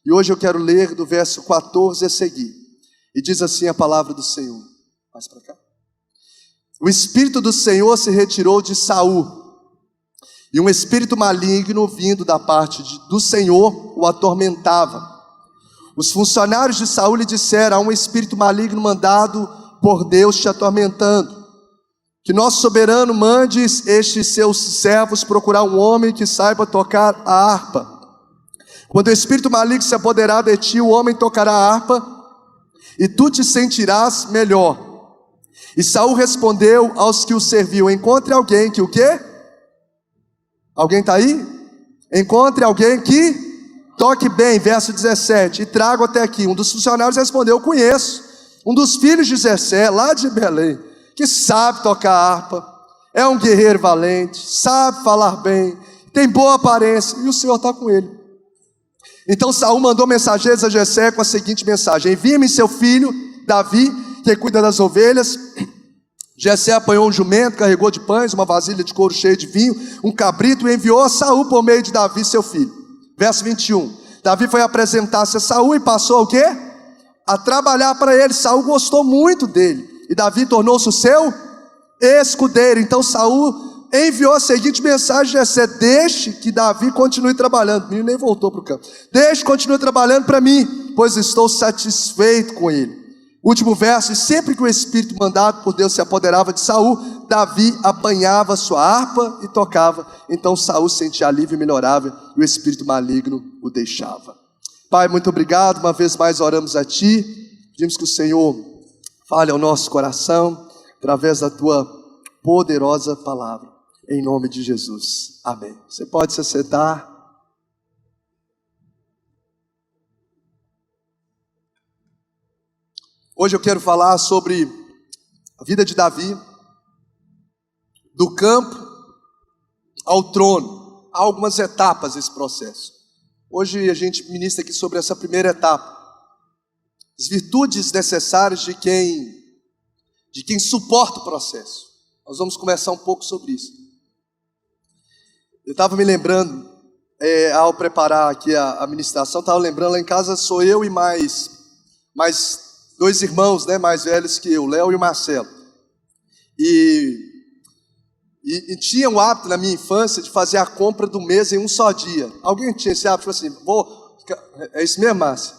E hoje eu quero ler do verso 14 a seguir. E diz assim a palavra do Senhor. Mais para cá. O Espírito do Senhor se retirou de Saul, e um espírito maligno vindo da parte do Senhor o atormentava. Os funcionários de Saul lhe disseram: há um espírito maligno mandado por Deus te atormentando. Que nosso soberano mande estes seus servos procurar um homem que saiba tocar a harpa. Quando o espírito maligno se apoderar de ti, o homem tocará a harpa, e tu te sentirás melhor. E Saul respondeu aos que o serviam: encontre alguém que o quê? Alguém está aí? Encontre alguém que toque bem, verso 17, e trago até aqui. Um dos funcionários respondeu: eu conheço um dos filhos de Jessé, lá de Belém, que sabe tocar harpa, é um guerreiro valente, sabe falar bem, tem boa aparência, e o Senhor está com ele. Então Saul mandou mensageiros a Jessé com a seguinte mensagem: envie-me seu filho Davi, que cuida das ovelhas. Jessé apanhou um jumento, carregou de pães, uma vasilha de couro cheia de vinho, um cabrito, e enviou a Saul por meio de Davi, seu filho. Verso 21. Davi foi apresentar-se a Saul e passou o quê? A trabalhar para ele. Saul gostou muito dele, e Davi tornou-se o seu escudeiro. Então Saul enviou a seguinte mensagem a Jessé: deixe que Davi continue trabalhando. O menino nem voltou para o campo. Deixe que continue trabalhando para mim, pois estou satisfeito com ele. Último verso: e sempre que o espírito mandado por Deus se apoderava de Saul, Davi apanhava sua harpa e tocava. Então Saul sentia alívio e melhorava, e o espírito maligno o deixava. Pai, muito obrigado, uma vez mais oramos a Ti, pedimos que o Senhor fale ao nosso coração, através da Tua poderosa palavra, em nome de Jesus, amém. Você pode se sentar. Hoje eu quero falar sobre a vida de Davi, do campo ao trono. Há algumas etapas desse processo. Hoje a gente ministra aqui sobre essa primeira etapa, as virtudes necessárias de quem suporta o processo. Nós vamos conversar um pouco sobre isso. Eu estava me lembrando, ao preparar aqui a ministração, estava lembrando, lá em casa sou eu e mais 2 irmãos, né, mais velhos que eu, Léo e o Marcelo. E tinha o hábito na minha infância de fazer a compra do mês em um só dia. Alguém tinha esse hábito? Assim, é isso mesmo, Márcia?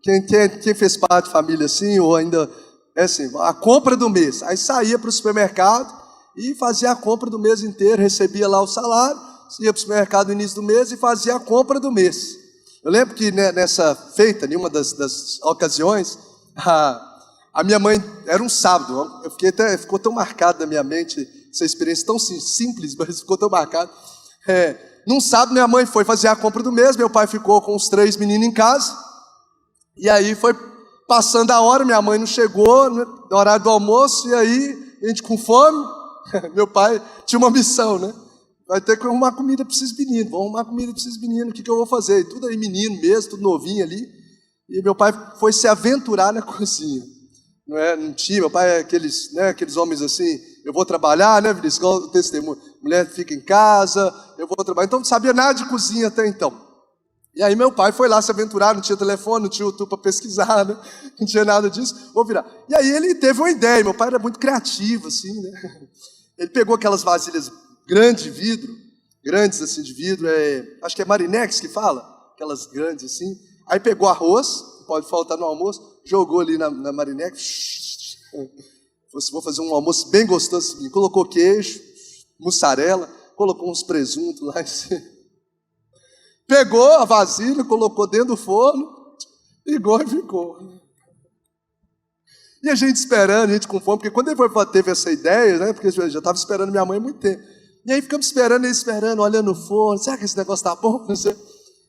Quem fez parte de família assim, ou ainda, é assim, a compra do mês. Aí saía para o supermercado e fazia a compra do mês inteiro, recebia lá o salário, ia para o supermercado no início do mês e fazia a compra do mês. Eu lembro que nessa feita, em uma das ocasiões, a minha mãe, era um sábado, ficou tão marcado na minha mente, essa experiência tão simples, mas ficou tão marcado. Num sábado minha mãe foi fazer a compra do mês, meu pai ficou com os 3 meninos em casa, e aí foi passando a hora, minha mãe não chegou, no horário do almoço, e aí a gente com fome, meu pai tinha uma missão, né? Vai ter que arrumar comida para esses meninos, vamos arrumar comida para esses meninos, o que eu vou fazer? E tudo aí menino mesmo, tudo novinho ali. E meu pai foi se aventurar na cozinha. Não tinha, meu pai é aqueles homens assim, eu vou trabalhar, né, Vinícius? Igual o testemunho, mulher fica em casa, eu vou trabalhar. Então não sabia nada de cozinha até então. E aí meu pai foi lá se aventurar, não tinha telefone, não tinha YouTube para pesquisar, né? Não tinha nada disso, vou virar. E aí ele teve uma ideia, meu pai era muito criativo, assim, né? Ele pegou aquelas vasilhas grandes de vidro, grandes assim de vidro, acho que é Marinex que fala, aquelas grandes assim. Aí pegou arroz, pode faltar no almoço, jogou ali na Marinex, vou fazer um almoço bem gostoso, assim. Colocou queijo, mussarela, colocou uns presuntos lá em cima. Pegou a vasilha, colocou dentro do forno, ligou e ficou. E a gente esperando, a gente com fome, porque quando ele teve essa ideia, né, porque eu já estava esperando minha mãe há muito tempo. E aí ficamos esperando, olhando no forno, será que esse negócio está bom?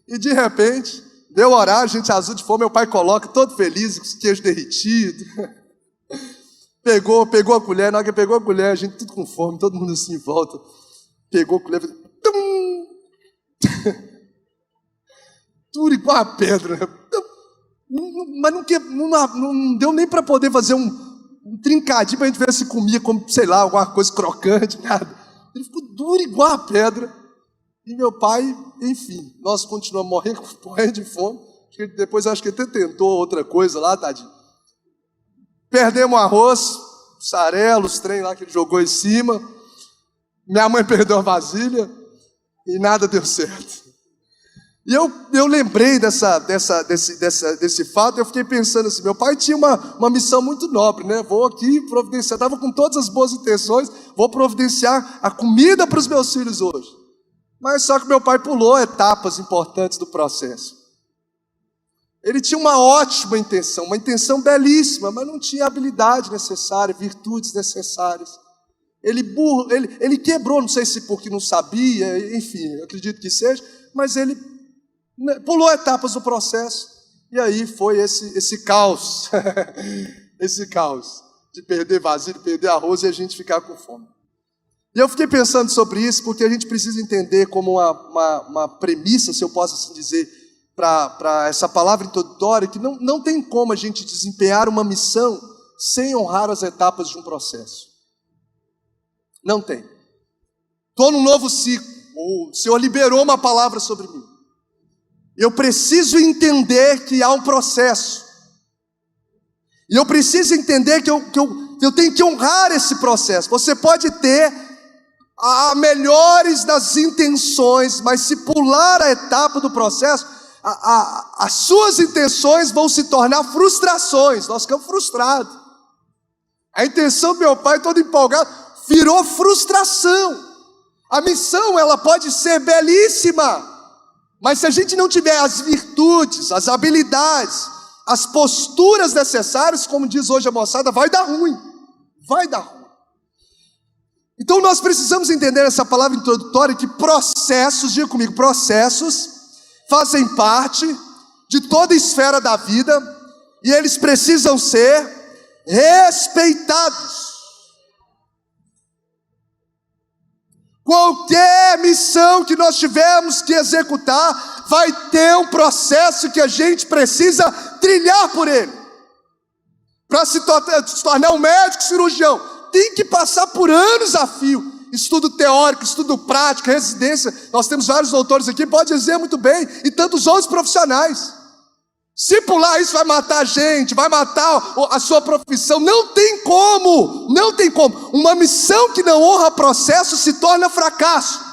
E de repente, deu horário, gente azul de fome, meu pai coloca, todo feliz, com queijo derretido. Pegou a colher, na hora que pegou a colher, a gente tudo com fome, todo mundo assim em volta. Pegou a colher, fez... Duro igual a pedra. Mas não deu nem para poder fazer um trincadinho para a gente ver se comia, como, sei lá, alguma coisa crocante, nada. Ele ficou duro igual a pedra. E meu pai, enfim, nós continuamos morrendo de fome. Depois acho que até tentou outra coisa lá, tadinho. Perdemos arroz, mussarela, os trem lá que ele jogou em cima. Minha mãe perdeu a vasilha e nada deu certo. E eu lembrei desse fato, eu fiquei pensando assim, meu pai tinha uma missão muito nobre, né? Vou aqui providenciar, estava com todas as boas intenções, vou providenciar a comida para os meus filhos hoje. Mas só que meu pai pulou etapas importantes do processo. Ele tinha uma ótima intenção, uma intenção belíssima, mas não tinha a habilidade necessária, virtudes necessárias. Ele quebrou, não sei se porque não sabia, enfim, eu acredito que seja, mas ele pulou etapas do processo, e aí foi esse caos, esse caos de perder vasilha, perder arroz e a gente ficar com fome. E eu fiquei pensando sobre isso, porque a gente precisa entender como uma premissa, se eu posso assim dizer, para essa palavra introdutória, que não tem como a gente desempenhar uma missão sem honrar as etapas de um processo. Não tem. Estou num novo ciclo, o Senhor liberou uma palavra sobre mim. Eu preciso entender que há um processo. E eu preciso entender que eu tenho que honrar esse processo. Você pode ter a melhores das intenções, mas se pular a etapa do processo, as suas intenções vão se tornar frustrações. Nós ficamos frustrados. A intenção do meu pai, todo empolgado, virou frustração. A missão, ela pode ser belíssima, mas se a gente não tiver as virtudes, as habilidades, as posturas necessárias, como diz hoje a moçada, vai dar ruim. Vai dar ruim. Então nós precisamos entender essa palavra introdutória, que processos, diga comigo, processos fazem parte de toda a esfera da vida e eles precisam ser respeitados. Qualquer missão que nós tivermos que executar, vai ter um processo que a gente precisa trilhar por ele. Para se tornar um médico cirurgião, tem que passar por anos a fio. Estudo teórico, estudo prático, residência. Nós temos vários doutores aqui, pode dizer muito bem, e tantos outros profissionais. Se pular isso vai matar a gente, vai matar a sua profissão. Não tem como, não tem como. Uma missão que não honra processo se torna fracasso.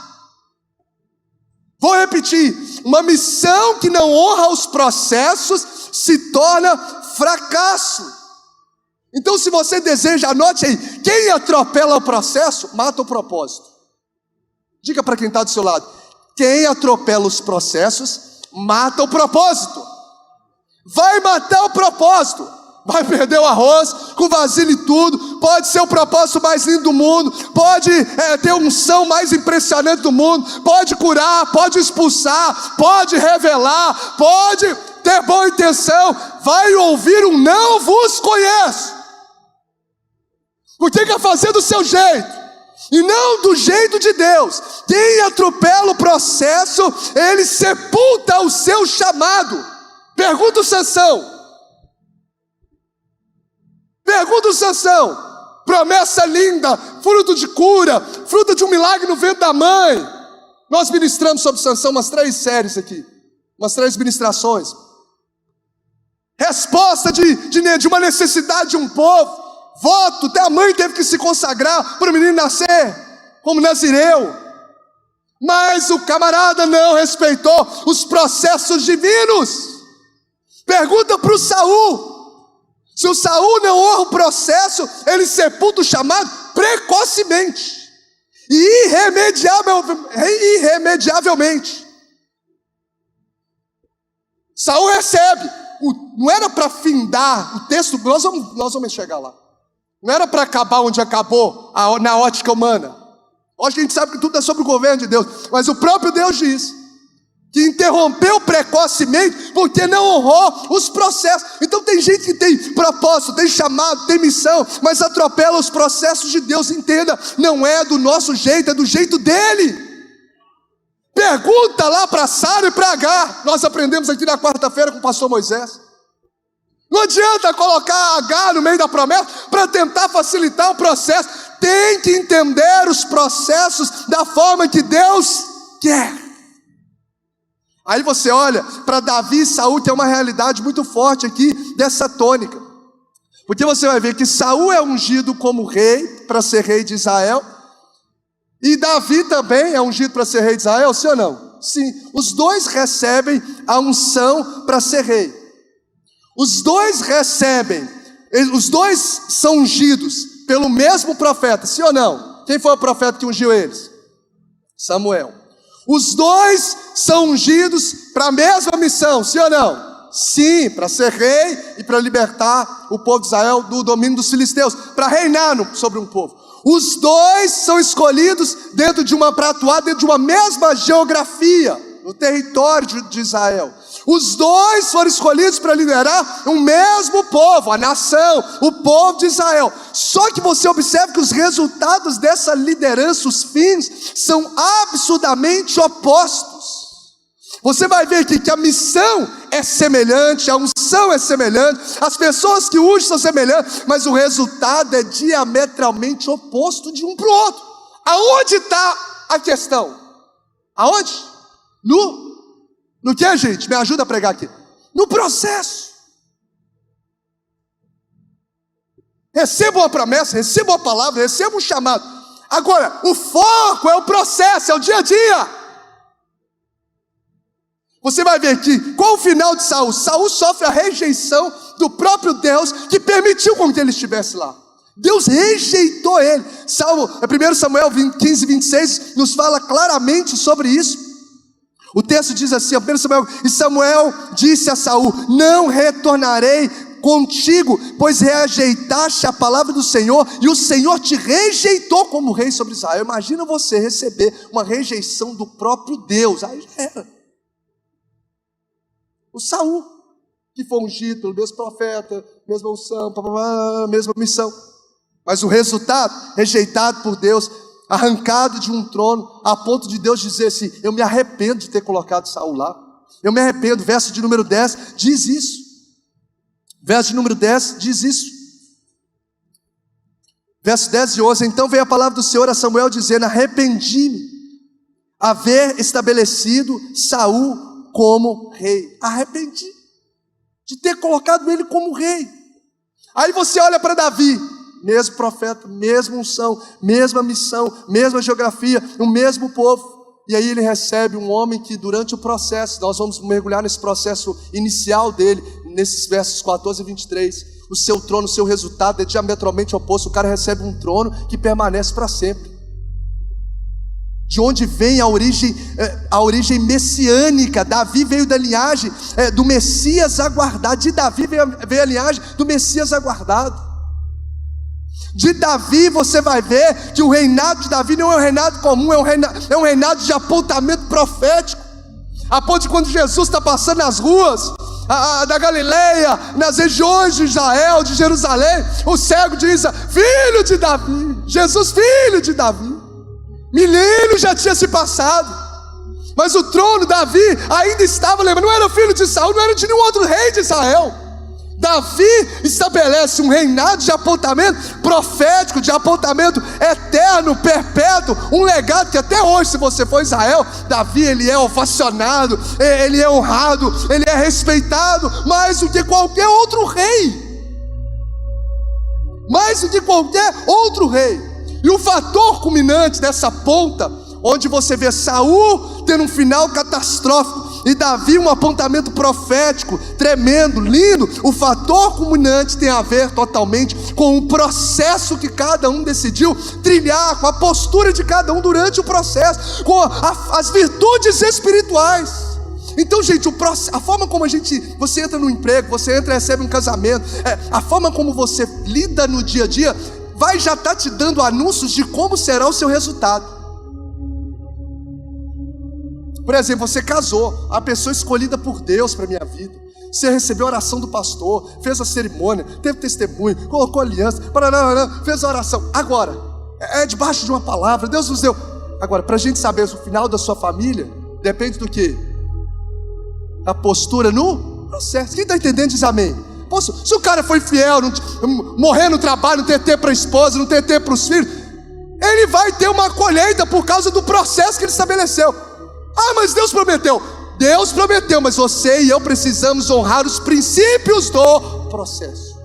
Vou repetir, uma missão que não honra os processos se torna fracasso. Então se você deseja, anote aí, quem atropela o processo, mata o propósito. Diga para quem está do seu lado, quem atropela os processos, mata o propósito. Vai matar o propósito, vai perder o arroz com vasilha e tudo, pode ser o propósito mais lindo do mundo, pode ter a unção mais impressionante do mundo, pode curar, pode expulsar, pode revelar, pode ter boa intenção, vai ouvir um não vos conheço, porque quer fazer do seu jeito, e não do jeito de Deus. Quem atropela o processo, ele sepulta o seu chamado. Pergunta o Sansão, promessa linda, fruto de cura, fruto de um milagre no ventre da mãe. Nós ministramos sobre Sansão umas 3 séries aqui, umas 3 ministrações. Resposta de uma necessidade de um povo, voto, até a mãe teve que se consagrar para o menino nascer como nazireu. Mas o camarada não respeitou os processos divinos. Pergunta para o Saul, se o Saul não honra o processo, ele sepulta o chamado precocemente e irremediavelmente. Saul recebe, não era para findar o texto, nós vamos chegar lá, não era para acabar onde acabou na ótica humana. Hoje a gente sabe que tudo é sobre o governo de Deus, mas o próprio Deus diz que interrompeu precocemente porque não honrou os processos. Então tem gente que tem propósito, tem chamado, tem missão, mas atropela os processos de Deus. Entenda, não é do nosso jeito, é do jeito dele. Pergunta lá para Sara e para Agar. Nós aprendemos aqui na quarta-feira com o pastor Moisés. Não adianta colocar Agar no meio da promessa para tentar facilitar o processo. Tem que entender os processos da forma que Deus quer. Aí você olha para Davi e Saul, tem uma realidade muito forte aqui dessa tônica. Porque você vai ver que Saul é ungido como rei, para ser rei de Israel, e Davi também é ungido para ser rei de Israel, sim ou não? Sim, os dois recebem a unção para ser rei. Os dois são ungidos pelo mesmo profeta, sim ou não? Quem foi o profeta que ungiu eles? Samuel. Os dois são ungidos para a mesma missão, sim ou não? Sim, para ser rei e para libertar o povo de Israel do domínio dos filisteus, para reinar sobre um povo. Os dois são escolhidos para atuar dentro de uma mesma geografia, no território de Israel. Os dois foram escolhidos para liderar um mesmo povo, a nação, o povo de Israel. Só que você observa que os resultados dessa liderança, os fins, são absurdamente opostos. Você vai ver aqui que a missão é semelhante, a unção é semelhante, as pessoas que ungem são semelhantes, mas o resultado é diametralmente oposto de um para o outro. Aonde está a questão? Aonde? No que, gente? Me ajuda a pregar aqui. No processo. Receba uma promessa, receba uma palavra, receba um chamado. Agora, o foco é o processo, é o dia a dia. Você vai ver aqui, qual o final de Saul? Saul sofre a rejeição do próprio Deus, que permitiu com que ele estivesse lá. Deus rejeitou ele. 1 Samuel 15, 26 nos fala claramente sobre isso. O texto diz assim, 1 Samuel, e Samuel disse a Saul: não retornarei contigo, pois rejeitaste a palavra do Senhor, e o Senhor te rejeitou como rei sobre Israel. Imagina você receber uma rejeição do próprio Deus. Aí já era. O Saul, que foi ungido pelo mesmo profeta, mesma unção, mesma missão. Mas o resultado, rejeitado por Deus, arrancado de um trono, a ponto de Deus dizer assim: eu me arrependo de ter colocado Saul lá. Eu me arrependo. Verso de número 10 diz isso. Verso de número 10 diz isso. Verso 10 e 11. Então veio a palavra do Senhor a Samuel dizendo: arrependi-me haver estabelecido Saul como rei. Arrependi de ter colocado ele como rei. Aí você olha para Davi, mesmo profeta, mesma unção, mesma missão, mesma geografia, o mesmo povo. E aí ele recebe um homem que durante o processo, nós vamos mergulhar nesse processo inicial dele, nesses versos 14 e 23, o seu trono, o seu resultado é diametralmente oposto. O cara recebe um trono que permanece para sempre. De onde vem a origem messiânica. Davi veio da linhagem do Messias aguardado. De Davi veio a linhagem do Messias aguardado. De Davi você vai ver que o reinado de Davi não é um reinado comum, é um reinado de apontamento profético. A ponto de quando Jesus está passando nas ruas da Galileia, nas regiões de Israel, de Jerusalém, o cego diz: filho de Davi. Jesus, filho de Davi. Milênio já tinha se passado, mas o trono, Davi ainda estava, lembra, não era filho de Saul, não era de nenhum outro rei de Israel. Davi estabelece um reinado de apontamento profético, de apontamento eterno, perpétuo, um legado que até hoje, se você for Israel, Davi, ele é ovacionado, ele é honrado, ele é respeitado, mais do que qualquer outro rei. Mais do que qualquer outro rei. E o fator culminante dessa ponta, onde você vê Saul tendo um final catastrófico e Davi um apontamento profético, tremendo, lindo, o fator culminante tem a ver totalmente com o processo que cada um decidiu trilhar, com a postura de cada um durante o processo, com as virtudes espirituais. Então, gente, a forma como você entra no emprego, você entra e recebe um casamento, a forma como você lida no dia a dia, vai já estar te dando anúncios de como será o seu resultado. Por exemplo, você casou, a pessoa escolhida por Deus para a minha vida. Você recebeu a oração do pastor, fez a cerimônia, teve testemunho, colocou aliança, fez a oração. Agora, é debaixo de uma palavra, Deus nos deu. Agora, para a gente saber o final da sua família, depende do quê? Da postura no processo. Quem está entendendo diz amém. Se o cara foi fiel, morrer no trabalho, não ter tempo para a esposa, não ter tempo para os filhos, ele vai ter uma colheita por causa do processo que ele estabeleceu. Ah, mas Deus prometeu. Deus prometeu, mas você e eu precisamos honrar os princípios do processo,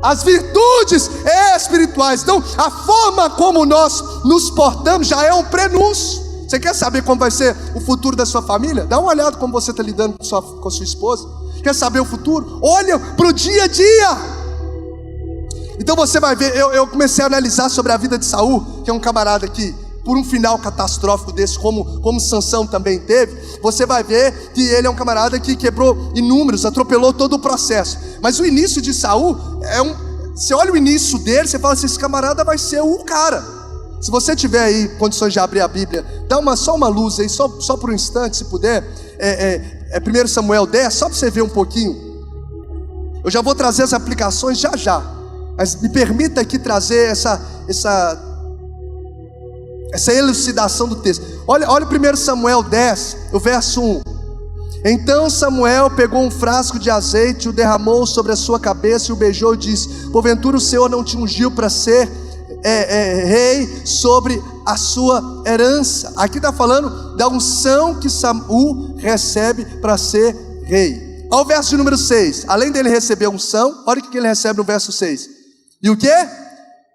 as virtudes espirituais. Então, a forma como nós nos portamos já é um prenúncio. Você quer saber como vai ser o futuro da sua família? Dá uma olhada como você está lidando com sua esposa. Quer saber o futuro? Olha para o dia a dia. Então você vai ver, eu comecei a analisar sobre a vida de Saul, que é um camarada que, por um final catastrófico desse, como Sansão também teve, você vai ver que ele é um camarada que quebrou inúmeros, atropelou todo o processo. Mas o início de Saul você olha o início dele, você fala assim, esse camarada vai ser o cara. Se você tiver aí condições de abrir a Bíblia, dá só uma luz aí, só por um instante, se puder. 1 Samuel 10, só para você ver um pouquinho. Eu já vou trazer as aplicações já. Mas me permita aqui trazer essa elucidação do texto. Olha 1 Samuel 10, o verso 1. Então Samuel pegou um frasco de azeite, o derramou sobre a sua cabeça e o beijou e disse: porventura o Senhor não te ungiu para ser rei sobre a sua herança? Aqui está falando da unção que Saul recebe para ser rei. Olha o verso de número 6. Além dele receber a unção, olha o que ele recebe no verso 6. E o que?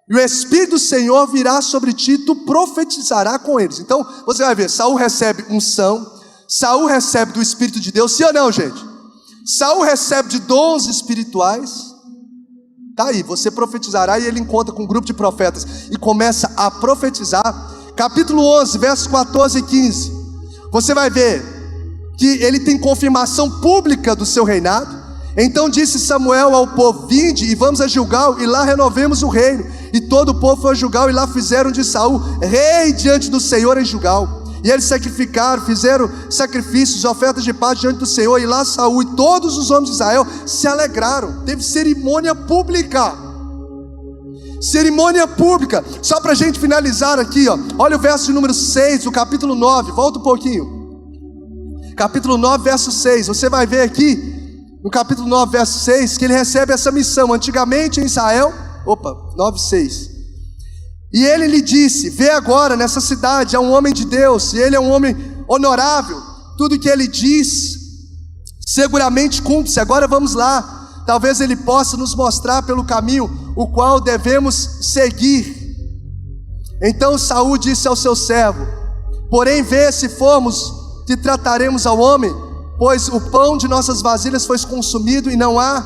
E o Espírito do Senhor virá sobre ti, e tu profetizarás com eles. Então você vai ver, Saul recebe unção, Saul recebe do Espírito de Deus, sim ou não, gente? Saul recebe de dons espirituais. Tá aí, você profetizará, e ele encontra com um grupo de profetas e começa a profetizar. Capítulo 11, versos 14 e 15. Você vai ver que ele tem confirmação pública do seu reinado. Então disse Samuel ao povo: vinde e vamos a Gilgal, e lá renovemos o reino. E todo o povo foi a Gilgal, e lá fizeram de Saul rei diante do Senhor em Gilgal. E eles sacrificaram, fizeram sacrifícios, ofertas de paz diante do Senhor. E lá Saul e todos os homens de Israel se alegraram. Teve cerimônia pública. Cerimônia pública. Só para a gente finalizar aqui, ó. Olha o verso de número 6, do capítulo 9. Volta um pouquinho. Capítulo 9, verso 6. Você vai ver aqui no capítulo 9, verso 6, que ele recebe essa missão. Antigamente em Israel, 9, 6. E ele lhe disse: vê agora nessa cidade há um homem de Deus, e ele é um homem honorável. Tudo que ele diz seguramente cumpre-se. Agora vamos lá, talvez ele possa nos mostrar pelo caminho o qual devemos seguir. Então Saul disse ao seu servo: porém vê se formos, que trataremos ao homem, pois o pão de nossas vasilhas foi consumido, e não há,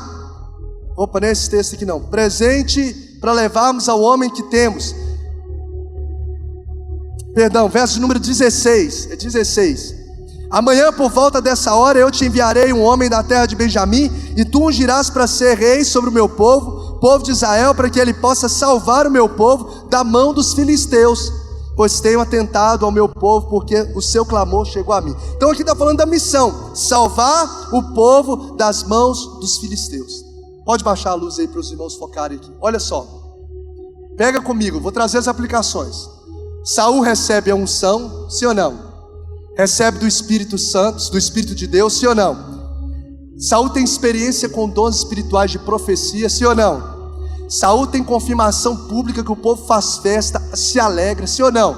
nesse texto aqui não, presente para levarmos ao homem que temos. Perdão, verso número 16, 16. Amanhã por volta dessa hora eu te enviarei um homem da terra de Benjamim, e tu ungirás para ser rei sobre o meu povo, povo de Israel, para que ele possa salvar o meu povo da mão dos filisteus, pois tenho atentado ao meu povo, porque o seu clamor chegou a mim. Então aqui está falando da missão: salvar o povo das mãos dos filisteus. Pode baixar a luz aí para os irmãos focarem aqui. Olha só, pega comigo, vou trazer as aplicações. Saul recebe a unção, sim ou não? Recebe do Espírito Santo, do Espírito de Deus, sim ou não? Saul tem experiência com dons espirituais de profecia, sim ou não? Saul tem confirmação pública que o povo faz festa, se alegra, sim ou não?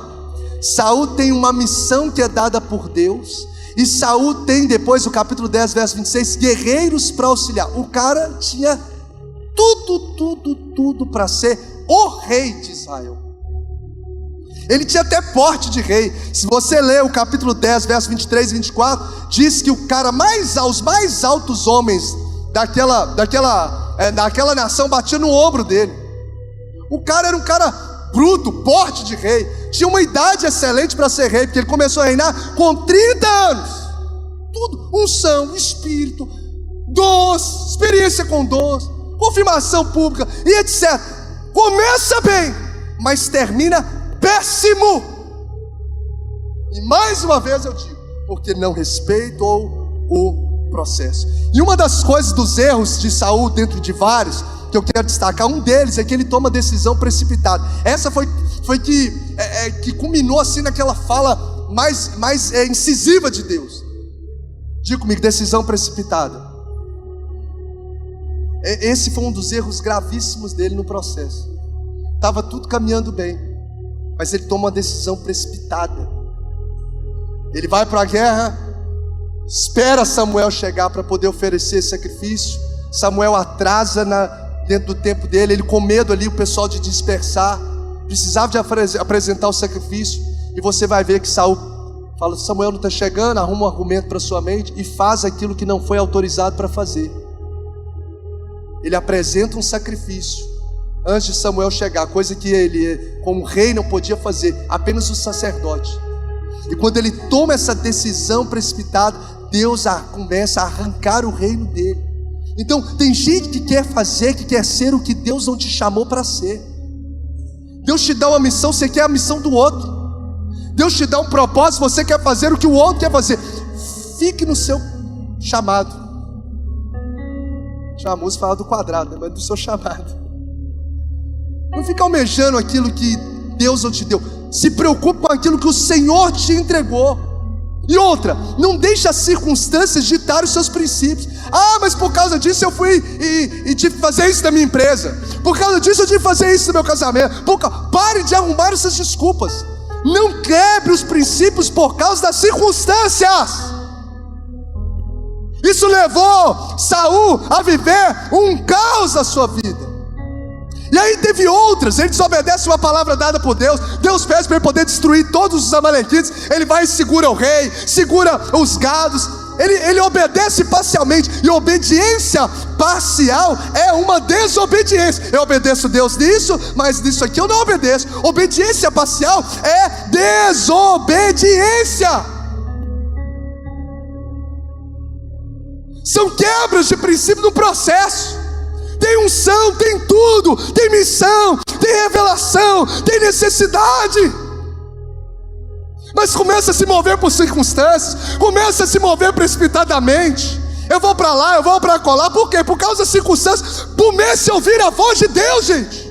Saul tem uma missão que é dada por Deus. E Saul tem, depois do capítulo 10, verso 26, guerreiros para auxiliar. O cara tinha tudo para ser o rei de Israel. Ele tinha até porte de rei. Se você ler o capítulo 10, verso 23 e 24, diz que o cara os mais altos homens daquela nação batiam no ombro dele. O cara era um cara bruto, porte de rei. Tinha uma idade excelente para ser rei, porque ele começou a reinar com 30 anos. Tudo, unção, espírito, dons, experiência com dons, confirmação pública e etc. Começa bem, mas termina péssimo. E mais uma vez eu digo, porque não respeitou o processo. E uma das coisas dos erros de Saul, dentro de vários, que eu quero destacar, um deles é que ele toma decisão precipitada. Essa foi que culminou assim naquela fala mais incisiva de Deus. Diga comigo, decisão precipitada. Esse foi um dos erros gravíssimos dele no processo. Estava tudo caminhando bem, mas ele toma uma decisão precipitada. Ele vai para a guerra, espera Samuel chegar para poder oferecer esse sacrifício. Samuel atrasa dentro do tempo dele, ele com medo ali, o pessoal de dispersar, precisava de apresentar o sacrifício. E você vai ver que Saul fala: Samuel não está chegando, arruma um argumento para sua mente e faz aquilo que não foi autorizado para fazer. Ele apresenta um sacrifício antes de Samuel chegar, coisa que ele, como rei, não podia fazer, apenas o sacerdote. E quando ele toma essa decisão precipitada, Deus começa a arrancar o reino dele. Então tem gente que quer fazer, que quer ser o que Deus não te chamou para ser. Deus te dá uma missão, você quer a missão do outro. Deus te dá um propósito, você quer fazer o que o outro quer fazer. Fique no seu chamado. A música fala do quadrado, mas do seu chamado. Não fica almejando aquilo que Deus não te deu. Se preocupe com aquilo que o Senhor te entregou. E outra, não deixe as circunstâncias ditar os seus princípios. Mas por causa disso eu fui e tive que fazer isso na minha empresa. Por causa disso eu tive que fazer isso no meu casamento. Pare de arrumar essas desculpas. Não quebre os princípios por causa das circunstâncias. Isso levou Saul a viver um caos na sua vida. E aí teve outras, ele desobedece uma palavra dada por Deus. Deus pede para ele poder destruir todos os amalequitas. Ele vai e segura o rei, segura os gados. Ele obedece parcialmente. E obediência parcial é uma desobediência. Eu obedeço a Deus nisso, mas nisso aqui eu não obedeço. Obediência parcial é desobediência. São quebras de princípio no processo. Tem unção, tem tudo, tem missão, tem revelação, tem necessidade. Mas começa a se mover por circunstâncias, começa a se mover precipitadamente. Eu vou para lá, eu vou para colar. Por quê? Por causa das circunstâncias. Comece a ouvir a voz de Deus, gente.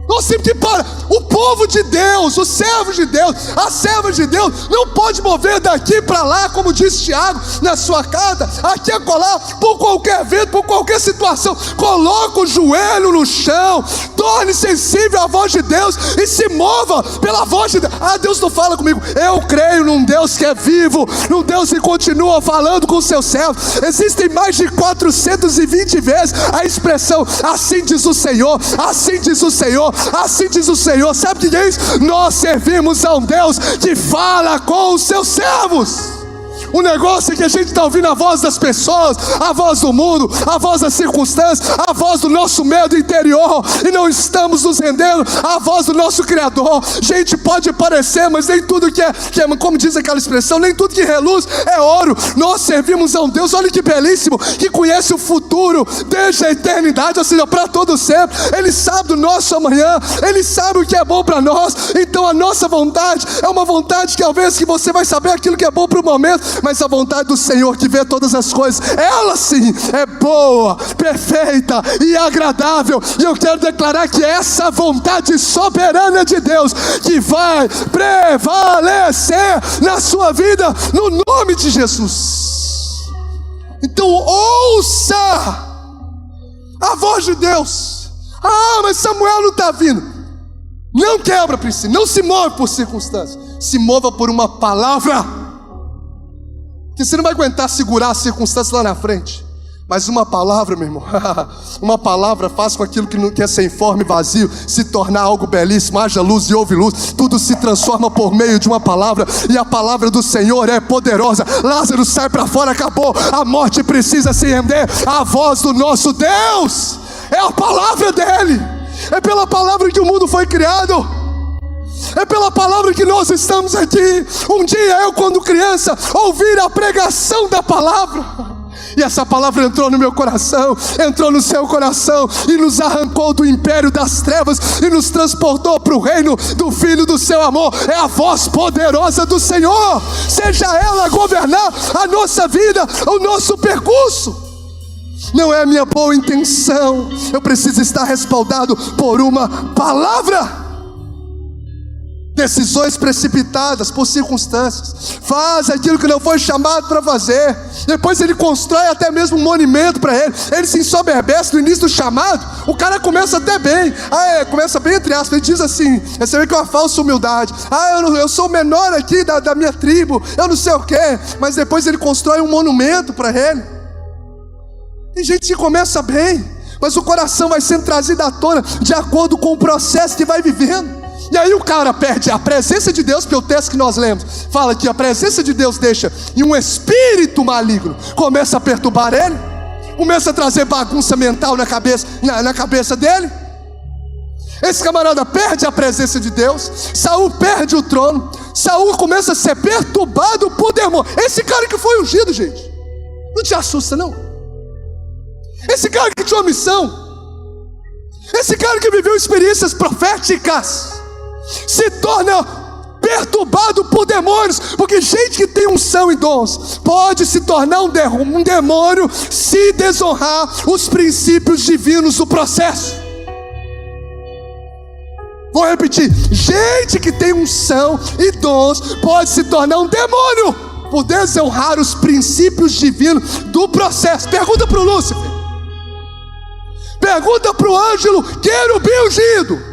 Nós temos que parar. O povo de Deus, os servos de Deus, as servas de Deus, não pode mover daqui para lá, como disse Tiago na sua carta, aqui a colar, por qualquer vento, por qualquer situação. Coloca o joelho no chão, torne sensível à voz de Deus e se mova pela voz de Deus. Deus não fala comigo. Eu creio num Deus que é vivo, num Deus que continua falando com os seus servos. Existem mais de 420 vezes a expressão: assim diz o Senhor, assim diz o Senhor, assim diz o Senhor. Sabe o que é isso? Nós servimos a um Deus que fala com os seus servos. O negócio é que a gente está ouvindo a voz das pessoas, a voz do mundo, a voz das circunstâncias, a voz do nosso medo interior, e não estamos nos rendendo à voz do nosso Criador. Gente, pode parecer, mas nem tudo que é, como diz aquela expressão, nem tudo que reluz é ouro. Nós servimos a um Deus, olha que belíssimo, que conhece o futuro desde a eternidade, ou seja, para todo sempre. Ele sabe do nosso amanhã, Ele sabe o que é bom para nós. Então a nossa vontade é uma vontade que talvez que você vai saber aquilo que é bom para o momento, mas a vontade do Senhor que vê todas as coisas, ela sim é boa, perfeita e agradável. E eu quero declarar que essa vontade soberana de Deus que vai prevalecer na sua vida, no nome de Jesus. Então ouça a voz de Deus. Mas Samuel não está vindo. Não quebra princípio, não se move por circunstâncias, se mova por uma palavra. Porque você não vai aguentar segurar as circunstâncias lá na frente. Mas uma palavra, meu irmão, uma palavra faz com aquilo que é sem forma e vazio se tornar algo belíssimo. Haja luz e houve luz. Tudo se transforma por meio de uma palavra. E a palavra do Senhor é poderosa. Lázaro sai para fora, acabou. A morte precisa se render à voz do nosso Deus. É a palavra dele. É pela palavra que o mundo foi criado. É pela palavra que nós estamos aqui. Um dia eu, quando criança, ouvi a pregação da palavra, e essa palavra entrou no meu coração, entrou no seu coração, e nos arrancou do império das trevas e nos transportou para o reino do Filho do seu amor. É a voz poderosa do Senhor. Seja ela governar a nossa vida, o nosso percurso. Não é a minha boa intenção. Eu preciso estar respaldado por uma palavra. decisões precipitadas por circunstâncias, faz aquilo que não foi chamado para fazer. Depois ele constrói até mesmo um monumento para ele. Ele se ensoberbece no início do chamado. O cara começa até bem, começa bem entre aspas. Ele diz assim, você vê que é uma falsa humildade: eu sou o menor aqui da minha tribo, eu não sei o que. Mas depois ele constrói um monumento para ele. Tem gente que começa bem, mas o coração vai sendo trazido à tona de acordo com o processo que vai vivendo. E aí o cara perde a presença de Deus, porque o texto que nós lemos fala que a presença de Deus deixa, e um espírito maligno começa a perturbar ele, começa a trazer bagunça mental na cabeça dele. Esse camarada perde a presença de Deus, Saul perde o trono, Saul começa a ser perturbado por demônio. Esse cara que foi ungido, gente, não te assusta não? Esse cara que tinha uma missão, esse cara que viveu experiências proféticas, se torna perturbado por demônios, porque gente que tem unção e dons pode se tornar um demônio se desonrar os princípios divinos do processo. Vou repetir: gente que tem unção e dons pode se tornar um demônio por desonrar os princípios divinos do processo. Pergunta para o Lúcifer, pergunta para o Ângelo querubim ungido.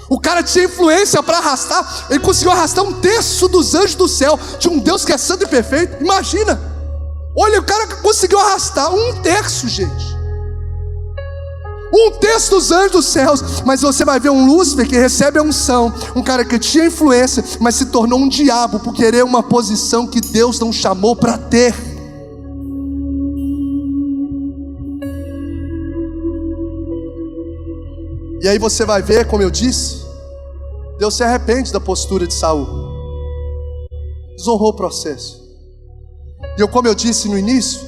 O cara tinha influência para arrastar, ele conseguiu arrastar 1/3 dos anjos do céu, de um Deus que é santo e perfeito. Imagina, olha, o cara conseguiu arrastar 1/3, gente, 1/3 dos anjos dos céus. Mas você vai ver um Lúcifer que recebe a unção, um cara que tinha influência, mas se tornou um diabo por querer uma posição que Deus não chamou para ter. E aí você vai ver, como eu disse, Deus se arrepende da postura de Saul, desonrou o processo. E como eu disse no início,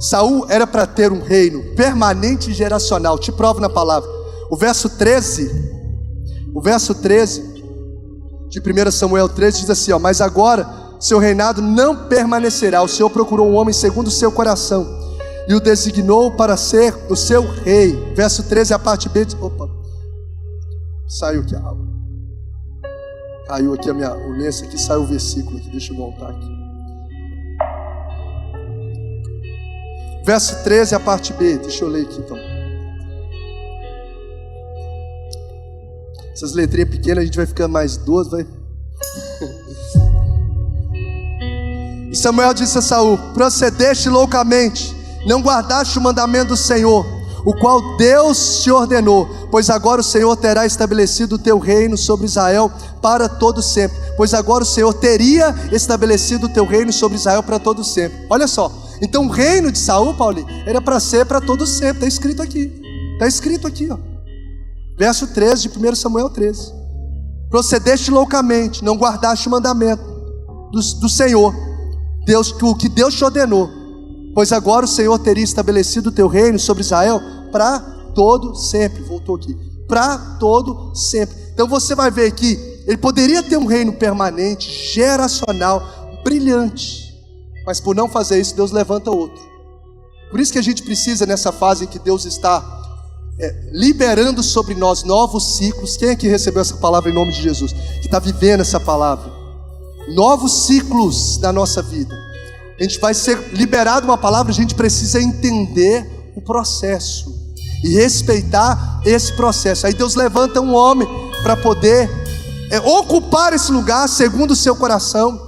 Saul era para ter um reino permanente e geracional. Te provo na palavra. O verso 13 de 1 Samuel 13 diz assim: mas agora seu reinado não permanecerá. O Senhor procurou um homem segundo o seu coração e o designou para ser o seu rei. Verso 13, a parte B. Saiu aqui a aula. Caiu aqui o lenço aqui, saiu o versículo aqui. Deixa eu voltar aqui. Verso 13, a parte B. Deixa eu ler aqui então. Essas letrinhas pequenas a gente vai ficando mais duas, vai. E Samuel disse a Saul: procedeste loucamente, não guardaste o mandamento do Senhor, o qual Deus te ordenou, pois agora o Senhor terá estabelecido o teu reino sobre Israel para todo sempre. Pois agora o Senhor teria estabelecido o teu reino sobre Israel para todo sempre. Olha só, então o reino de Saul, Paulinho, era para ser para todo sempre. Está escrito aqui, ó. Verso 13 de 1 Samuel 13. Procedeste loucamente, não guardaste o mandamento do Senhor, o que Deus te ordenou, pois agora o Senhor teria estabelecido o teu reino sobre Israel para todo sempre. Voltou aqui, para todo sempre. Então você vai ver que ele poderia ter um reino permanente, geracional, brilhante, mas por não fazer isso, Deus levanta outro. Por isso que a gente precisa, nessa fase em que Deus está liberando sobre nós novos ciclos. Quem aqui recebeu essa palavra em nome de Jesus? Que está vivendo essa palavra? Novos ciclos da nossa vida. A gente vai ser liberado uma palavra, a gente precisa entender o processo e respeitar esse processo. Aí Deus levanta um homem para poder ocupar esse lugar segundo o seu coração,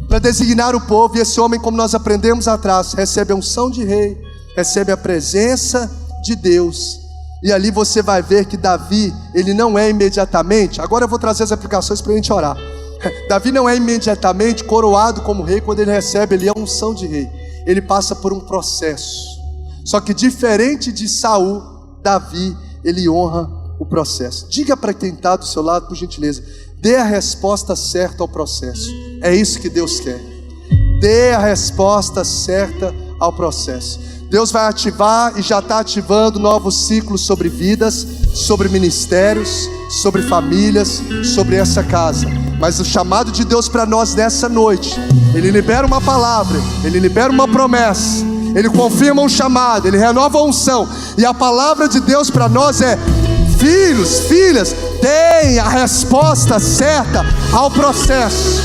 para designar o povo. E esse homem, como nós aprendemos atrás, recebe a unção de rei, recebe a presença de Deus. E ali você vai ver que Davi, ele não é imediatamente, agora eu vou trazer as aplicações para a gente orar. Davi não é imediatamente coroado como rei. Quando ele recebe ali a unção de rei, ele passa por um processo. Só que diferente de Saul, Davi, ele honra o processo. Diga para quem está do seu lado, por gentileza, dê a resposta certa ao processo. É isso que Deus quer. Dê a resposta certa ao processo. Deus vai ativar e já está ativando novos ciclos sobre vidas, sobre ministérios, sobre famílias, sobre essa casa. Mas o chamado de Deus para nós nessa noite, Ele libera uma palavra, Ele libera uma promessa, Ele confirma um chamado, Ele renova a unção. E a palavra de Deus para nós é: filhos, filhas, deem a resposta certa ao processo.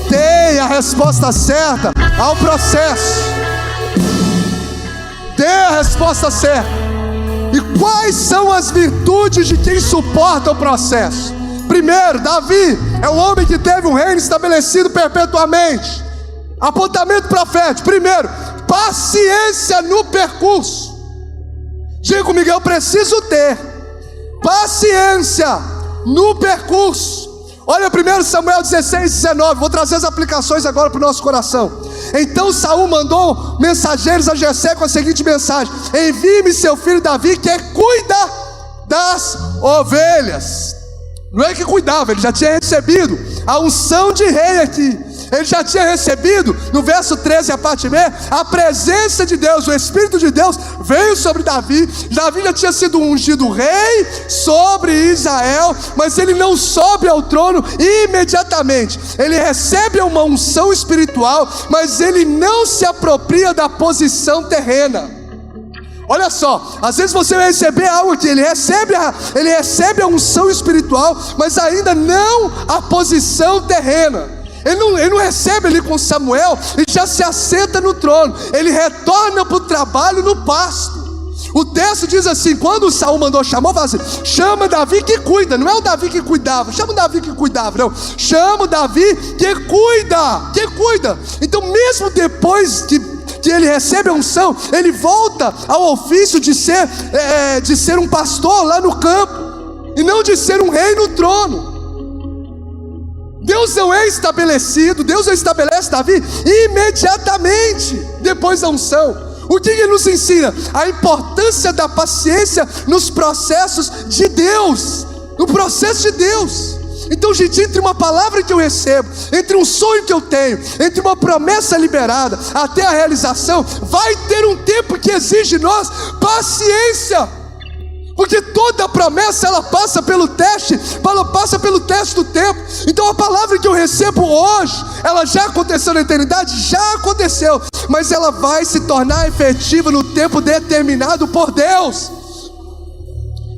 Dê a resposta certa ao processo. Dê a resposta certa. E quais são as virtudes de quem suporta o processo? Primeiro, Davi é um homem que teve um reino estabelecido perpetuamente. Apontamento profético. Primeiro, paciência no percurso. Diga comigo, eu preciso ter paciência no percurso. Olha 1 Samuel 16, 19. Vou trazer as aplicações agora para o nosso coração. Então Saul mandou mensageiros a Jessé com a seguinte mensagem: envie-me seu filho Davi, que cuida das ovelhas. Não é que cuidava, ele já tinha recebido a unção de rei aqui. Ele já tinha recebido, no verso 13, a parte B, a presença de Deus, o Espírito de Deus veio sobre Davi. Davi já tinha sido ungido rei sobre Israel, mas ele não sobe ao trono imediatamente. Ele recebe uma unção espiritual, mas ele não se apropria da posição terrena. Olha só, às vezes você vai receber algo aqui, ele recebe a unção espiritual, mas ainda não a posição terrena. Ele não recebe ali com Samuel e já se assenta no trono. Ele retorna para o trabalho no pasto. O texto diz assim: quando Saul mandou chamar, fala assim: chama Davi que cuida. Não é o Davi que cuidava, chama o Davi que cuidava, não. Chama o Davi que cuida. Então mesmo depois que ele recebe a unção, ele volta ao ofício de ser um pastor lá no campo, e não de ser um rei no trono. Deus não é estabelecido, Deus não estabelece Davi imediatamente depois da unção. O que ele nos ensina? A importância da paciência nos processos de Deus, no processo de Deus. Então, gente, entre uma palavra que eu recebo, entre um sonho que eu tenho, entre uma promessa liberada até a realização, vai ter um tempo que exige de nós paciência. Porque toda promessa ela passa pelo teste do tempo. Então a palavra que eu recebo hoje, ela já aconteceu na eternidade? Já aconteceu, mas ela vai se tornar efetiva no tempo determinado por Deus,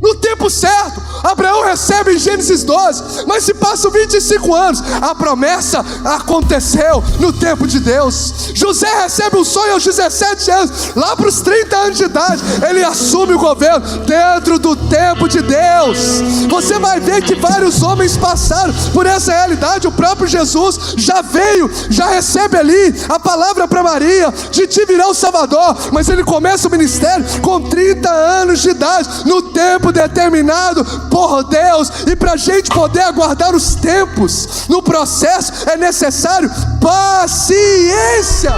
no tempo certo. Abraão recebe em Gênesis 12, mas se passam 25 anos, a promessa aconteceu no tempo de Deus. José recebe um sonho aos 17 anos, lá para os 30 anos de idade, ele assume o governo dentro do tempo de Deus. Você vai ver que vários homens passaram por essa realidade. O próprio Jesus já veio, já recebe ali a palavra para Maria: de ti virá o Salvador, mas ele começa o ministério com 30 anos de idade, no tempo determinado por Deus. E para a gente poder aguardar os tempos no processo, é necessário paciência.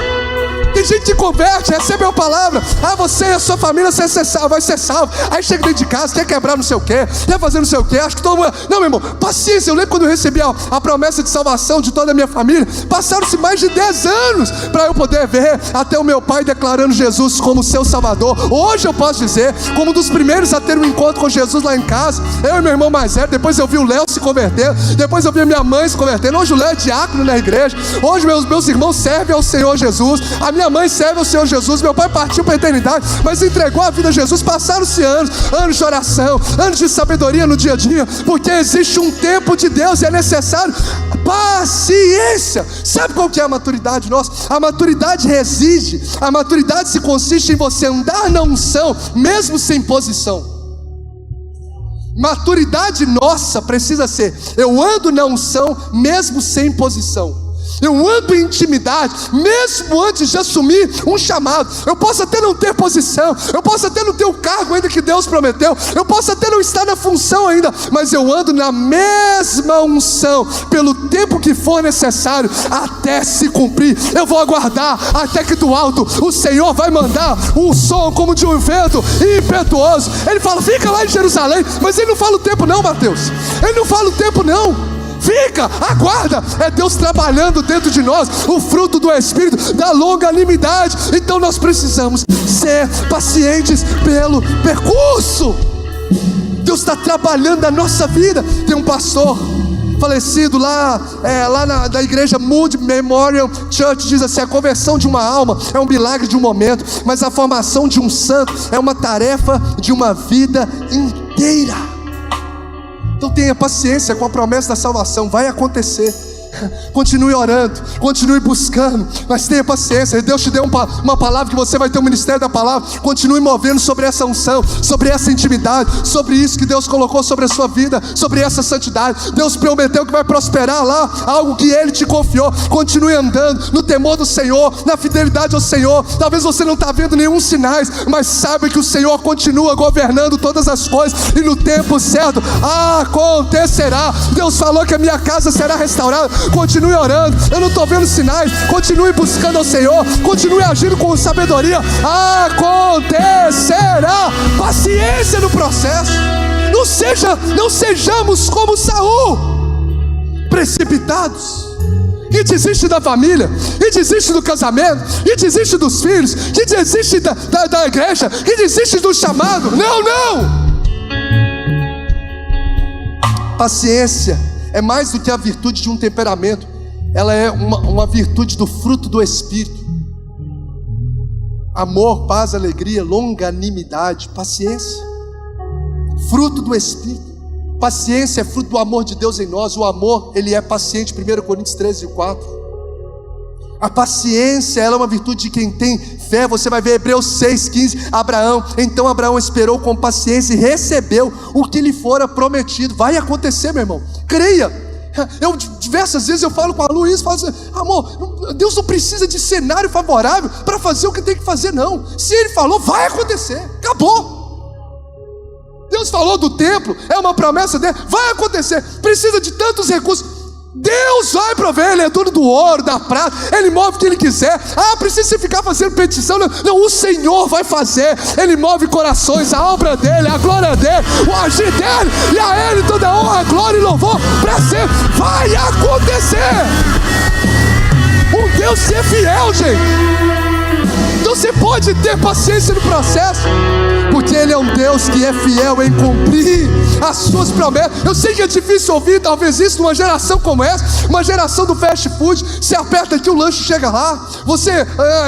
Tem gente que converte, recebe uma palavra: você e a sua família vai ser salvo. Aí chega dentro de casa, quer quebrar não sei o que, quer fazer não sei o que, acho que todo mundo... Não, meu irmão, paciência. Eu lembro quando eu recebi a promessa de salvação de toda a minha família, passaram-se mais de 10 anos para eu poder ver até o meu pai declarando Jesus como seu Salvador. Hoje eu posso dizer, como um dos primeiros a ter um encontro com Jesus lá em casa, eu e meu irmão mais velho. Depois eu vi o Léo se converter, depois eu vi a minha mãe se convertendo. Hoje o Léo é diácono na igreja. Hoje meus irmãos servem ao Senhor Jesus, a minha mãe serve ao Senhor Jesus. Meu pai partiu para a eternidade, mas entregou a vida a Jesus. Passaram-se anos de oração, anos de sabedoria no dia a dia, porque existe um tempo de Deus e é necessário paciência. Sabe qual que é a maturidade nossa? A maturidade a maturidade se consiste em você andar na unção mesmo sem posição. Maturidade nossa precisa ser: eu ando na unção mesmo sem posição. Eu ando em intimidade mesmo antes de assumir um chamado. Eu posso até não ter posição, eu posso até não ter o cargo ainda que Deus prometeu, eu posso até não estar na função ainda, mas eu ando na mesma unção pelo tempo que for necessário até se cumprir. Eu vou aguardar até que do alto o Senhor vai mandar um som como de um vento impetuoso. Ele fala: fica lá em Jerusalém. Mas ele não fala o tempo não, Mateus. Ele não fala o tempo não. Fica, aguarda. É Deus trabalhando dentro de nós o fruto do Espírito, da longanimidade. Então nós precisamos ser pacientes pelo percurso. Deus está trabalhando na nossa vida. Tem um pastor falecido lá da igreja Moody Memorial Church, diz assim: a conversão de uma alma é um milagre de um momento, mas a formação de um santo é uma tarefa de uma vida inteira. Então tenha paciência com a promessa da salvação, vai acontecer. Continue orando, continue buscando, mas tenha paciência. Deus te deu uma palavra que você vai ter o ministério da palavra. Continue movendo sobre essa unção, sobre essa intimidade, sobre isso que Deus colocou sobre a sua vida, sobre essa santidade. Deus prometeu que vai prosperar lá algo que Ele te confiou. Continue andando no temor do Senhor, na fidelidade ao Senhor. Talvez você não está vendo nenhum sinais, mas saiba que o Senhor continua governando todas as coisas, e no tempo certo acontecerá. Deus falou que a minha casa será restaurada. Continue orando, eu não estou vendo sinais. Continue buscando ao Senhor, continue agindo com sabedoria. Acontecerá. Paciência no processo. Não sejamos como Saul, precipitados, e desiste da família, e desiste do casamento, e desiste dos filhos, e desiste da igreja, e desiste do chamado. Não. Paciência é mais do que a virtude de um temperamento. Ela é uma virtude do fruto do Espírito. Amor, paz, alegria, longanimidade, paciência. Fruto do Espírito. Paciência é fruto do amor de Deus em nós. O amor, ele é paciente. 1 Coríntios 13:4. A paciência, ela é uma virtude de quem tem fé. Você vai ver Hebreus 6:15. Então Abraão esperou com paciência e recebeu o que lhe fora prometido. Vai acontecer, meu irmão, creia. Diversas vezes eu falo com a Luiz, falo assim: amor, Deus não precisa de cenário favorável para fazer o que tem que fazer, não. Se Ele falou, vai acontecer, acabou. Deus falou do templo, é uma promessa dele, vai acontecer. Precisa de tantos recursos, Deus vai prover. Ele é dono do ouro, da prata, Ele move o que Ele quiser. Precisa ficar fazendo petição, não, o Senhor vai fazer. Ele move corações, a obra dele, a glória dele, o agir dele, e a Ele toda a honra, glória e louvor para sempre. Vai acontecer. Um Deus que é fiel, gente. Então você pode ter paciência no processo, porque Ele é um Deus que é fiel em cumprir as suas promessas. Eu sei que é difícil ouvir talvez isso numa geração como essa, uma geração do fast food. Você aperta aqui, o lanche chega lá. Você,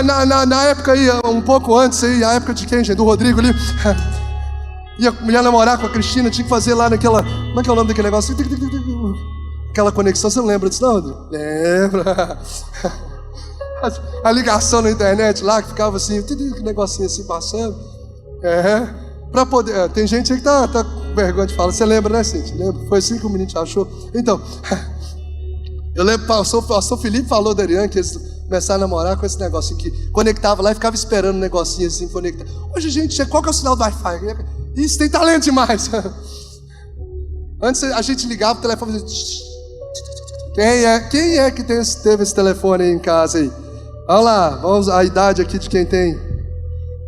na época aí, um pouco antes aí, a época de quem, gente? Do Rodrigo ali, ia namorar com a Cristina, tinha que fazer lá naquela, como é que é o nome daquele negócio? Aquela conexão, você não lembra disso não, Rodrigo? Lembra. A ligação na internet lá, que ficava assim, um negocinho assim passando. Pra poder, tem gente aí que tá com vergonha de falar. Você lembra, né, Cíntia? Lembra? Foi assim que o menino te achou. Então, eu lembro, o pastor Felipe falou da Ariane que eles começaram a namorar com esse negocinho que conectava lá e ficava esperando um negocinho assim conectar. Hoje, gente, qual que é o sinal do Wi-Fi? Isso, tem talento demais. Antes a gente ligava o telefone. Quem é que teve esse telefone aí em casa aí? Olha lá, vamos a idade aqui de quem tem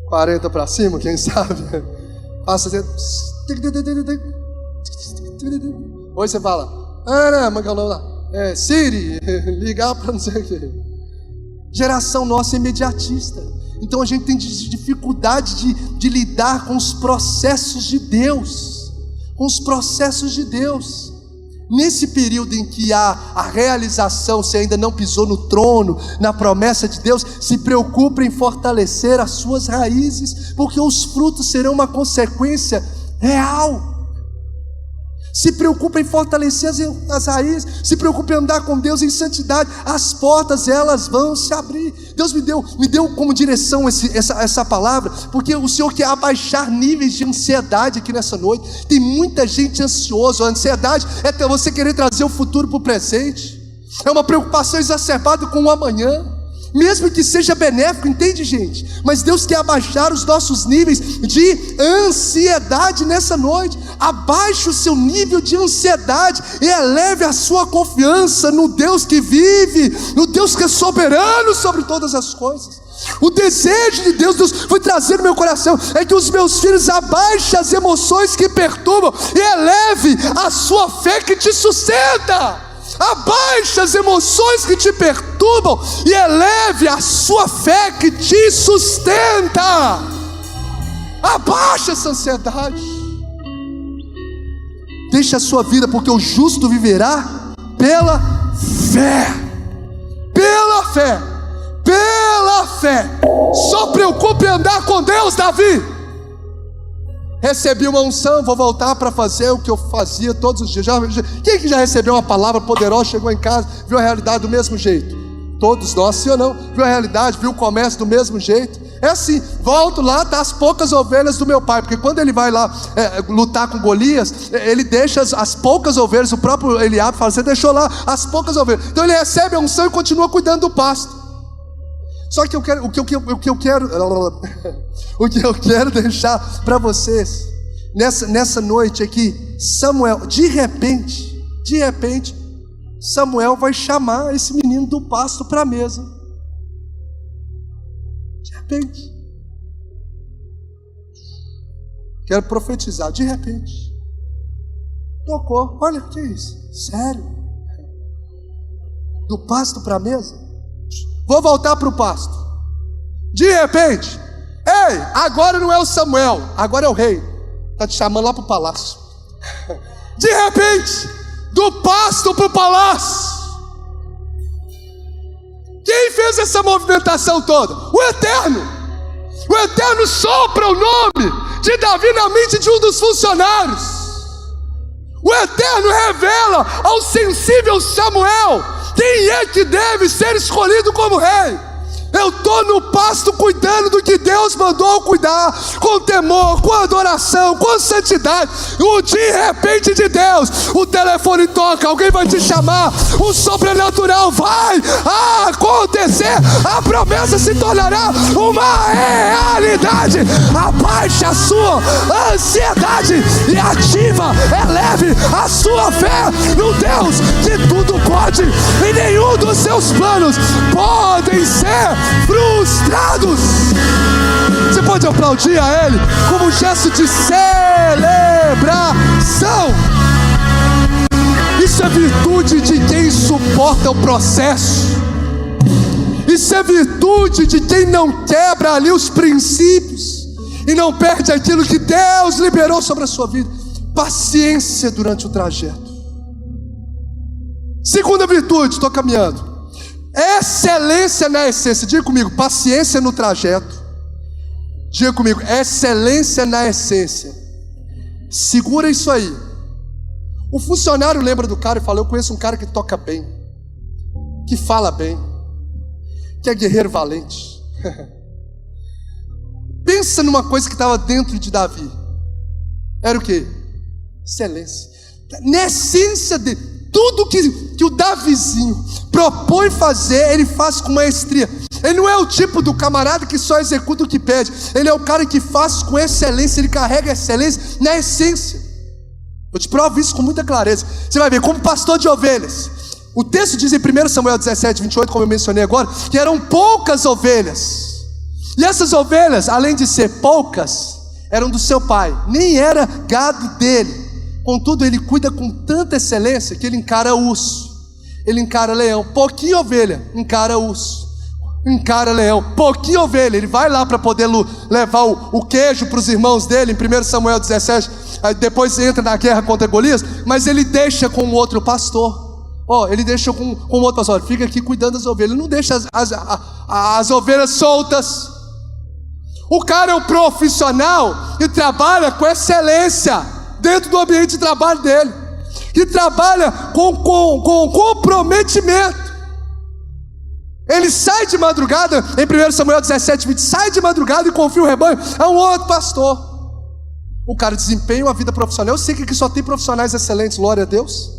40 para cima, quem sabe? Passa assim. Hoje você fala, Siri, ligar para não sei o que. Geração nossa é imediatista. Então a gente tem dificuldade de lidar com os processos de Deus. Com os processos de Deus. Nesse período em que há a realização, você ainda não pisou no trono, na promessa de Deus, se preocupe em fortalecer as suas raízes, porque os frutos serão uma consequência real. Se preocupe em fortalecer as raízes, se preocupe em andar com Deus em santidade, as portas elas vão se abrir. Deus me deu como direção essa palavra, porque o Senhor quer abaixar níveis de ansiedade aqui nessa noite. Tem muita gente ansiosa. A ansiedade é você querer trazer o futuro para o presente, é uma preocupação exacerbada com o amanhã, mesmo que seja benéfico, entende, gente? Mas Deus quer abaixar os nossos níveis de ansiedade nessa noite. Abaixe o seu nível de ansiedade e eleve a sua confiança no Deus que vive, no Deus que é soberano sobre todas as coisas. O desejo de Deus foi trazer no meu coração é que os meus filhos abaixem as emoções que perturbam e eleve a sua fé que te sustenta. Abaixe as emoções que te perturbam e eleve a sua fé que te sustenta. Abaixe essa ansiedade. Deixe a sua vida, porque o justo viverá pela fé. Pela fé. Pela fé. Só preocupe em andar com Deus, Davi. Recebi uma unção, vou voltar para fazer o que eu fazia todos os dias. Quem que já recebeu uma palavra poderosa, chegou em casa, viu a realidade do mesmo jeito? Todos nós, sim ou não? Viu a realidade, viu o comércio do mesmo jeito? É assim, volto lá, tá as poucas ovelhas do meu pai, porque quando ele vai lá lutar com Golias, ele deixa as poucas ovelhas, o próprio Eliabe fala, você deixou lá as poucas ovelhas. Então ele recebe a unção e continua cuidando do pasto. Só que o que eu quero deixar para vocês nessa noite é que Samuel, de repente, Samuel vai chamar esse menino do pasto para a mesa. De repente. Quero profetizar, de repente. Tocou, olha, que é isso? Sério? Do pasto para a mesa? Vou voltar para o pasto. De repente, ei, agora não é o Samuel, agora é o rei. Está te chamando lá para o palácio. De repente, do pasto para o palácio. Quem fez essa movimentação toda? O Eterno. O Eterno sopra o nome de Davi na mente de um dos funcionários. O Eterno revela ao sensível Samuel quem é que deve ser escolhido como rei. Eu estou no pasto cuidando do que Deus mandou cuidar, com temor, com adoração, com santidade. O de repente de Deus, o telefone toca, alguém vai te chamar, o sobrenatural vai acontecer, a promessa se tornará uma realidade. Abaixe a sua ansiedade e ativa, eleve a sua fé no Deus que tudo pode, e nenhum dos seus planos podem ser frustrados. Você pode aplaudir a Ele como um gesto de celebração. Isso é virtude de quem suporta o processo. Isso é virtude de quem não quebra ali os princípios e não perde aquilo que Deus liberou sobre a sua vida. Paciência durante o trajeto. Segunda virtude, estou caminhando. Excelência na essência. Diga comigo, paciência no trajeto. Diga comigo, excelência na essência. Segura isso aí. O funcionário lembra do cara e fala, eu conheço um cara que toca bem, que fala bem, que é guerreiro valente. Pensa numa coisa que estava dentro de Davi. Era o quê? Excelência. Na essência de tudo que o Davizinho propõe fazer, ele faz com maestria. Ele não é o tipo do camarada que só executa o que pede. Ele é o cara que faz com excelência. Ele carrega a excelência na essência. Eu te provo isso com muita clareza. Você vai ver, como pastor de ovelhas, o texto diz em 1 Samuel 17, 28, como eu mencionei agora, que eram poucas ovelhas. E essas ovelhas, além de ser poucas, eram do seu pai, nem era gado dele. Contudo, ele cuida com tanta excelência que ele encara urso, ele encara leão. Pouquinho ovelha, encara urso, encara leão. Pouquinho ovelha, ele vai lá para poder levar o queijo para os irmãos dele, em 1 Samuel 17. Aí depois entra na guerra contra Golias, mas ele deixa com outro pastor. Ele deixa com outro pastor, fica aqui cuidando das ovelhas. Ele não deixa as ovelhas soltas. O cara é um profissional e trabalha com excelência dentro do ambiente de trabalho dele, que trabalha com comprometimento. Ele sai de madrugada, em 1 Samuel 17, 20, sai de madrugada e confia o rebanho a um outro pastor. O cara desempenha uma vida profissional. Eu sei que aqui só tem profissionais excelentes, glória a Deus.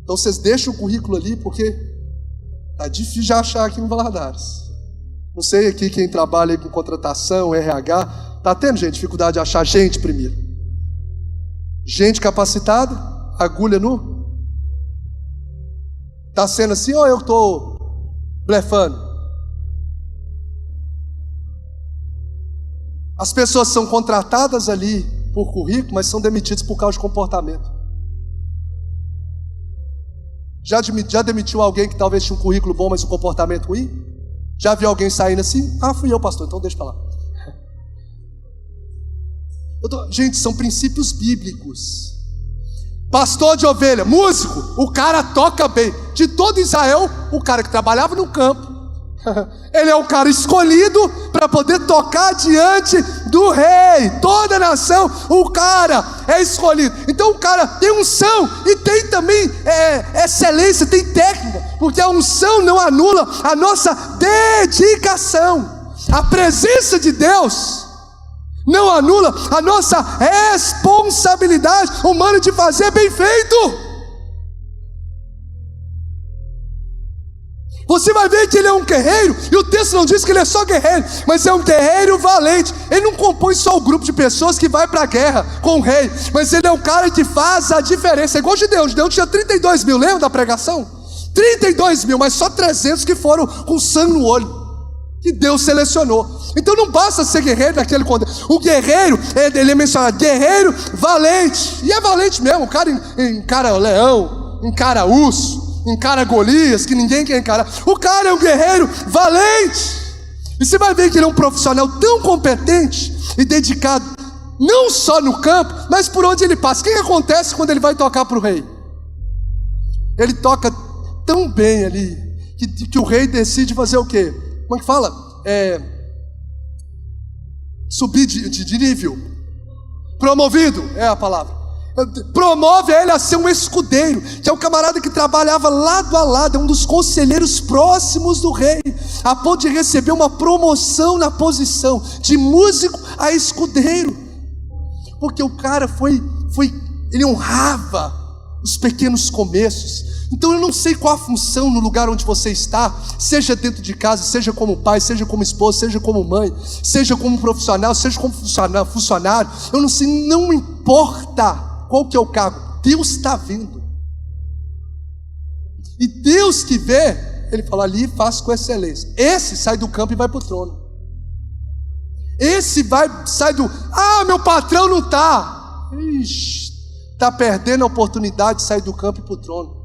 Então vocês deixam o currículo ali, porque tá difícil de achar aqui em Valadares. Não sei aqui quem trabalha aí com contratação, RH, está tendo, gente, dificuldade de achar gente primeiro. Gente capacitada, agulha no. Está sendo assim ou eu estou blefando? As pessoas são contratadas ali por currículo, mas são demitidas por causa de comportamento. Já demitiu alguém que talvez tinha um currículo bom, mas um comportamento ruim? Já viu alguém saindo assim? Fui eu, pastor, então deixa para lá. Gente, são princípios bíblicos. Pastor de ovelha, músico, o cara toca bem. De todo Israel, o cara que trabalhava no campo, ele é o cara escolhido para para poder tocar diante do rei. Toda nação, o cara é escolhido. Então o cara tem unção e tem também excelência, tem técnica, porque a unção não anula a nossa dedicação. A presença de Deus não anula a nossa responsabilidade humana de fazer bem feito. Você vai ver que ele é um guerreiro, e o texto não diz que ele é só guerreiro, mas é um guerreiro valente. Ele não compõe só o grupo de pessoas que vai para a guerra com o rei, mas ele é um cara que faz a diferença. É igual Gideão. Gideão tinha 32 mil, lembra da pregação? 32 mil, mas só 300 que foram com sangue no olho, que Deus selecionou. Então não basta ser guerreiro daquele contexto. O guerreiro, ele é mencionado, guerreiro valente, e é valente mesmo. O cara encara o leão, encara urso, encara Golias, que ninguém quer encarar. O cara é um guerreiro valente. E você vai ver que ele é um profissional tão competente e dedicado, não só no campo, mas por onde ele passa. O que acontece quando ele vai tocar para o rei? Ele toca tão bem ali, que o rei decide fazer o quê? Como é que fala? Subir de nível. Promovido é a palavra. Promove ele a ser um escudeiro, que é um camarada que trabalhava lado a lado, é um dos conselheiros próximos do rei, a ponto de receber uma promoção na posição de músico a escudeiro, porque o cara ele honrava os pequenos começos. Então eu não sei qual a função no lugar onde você está, seja dentro de casa, seja como pai, seja como esposa, seja como mãe, seja como profissional, seja como funcionário, eu não sei, não importa qual que é o cargo, Deus está vendo, e Deus que vê, ele fala ali, faz com excelência. Esse sai do campo e vai para o trono. Esse sai do, meu patrão não está, está perdendo a oportunidade de sair do campo e para o trono,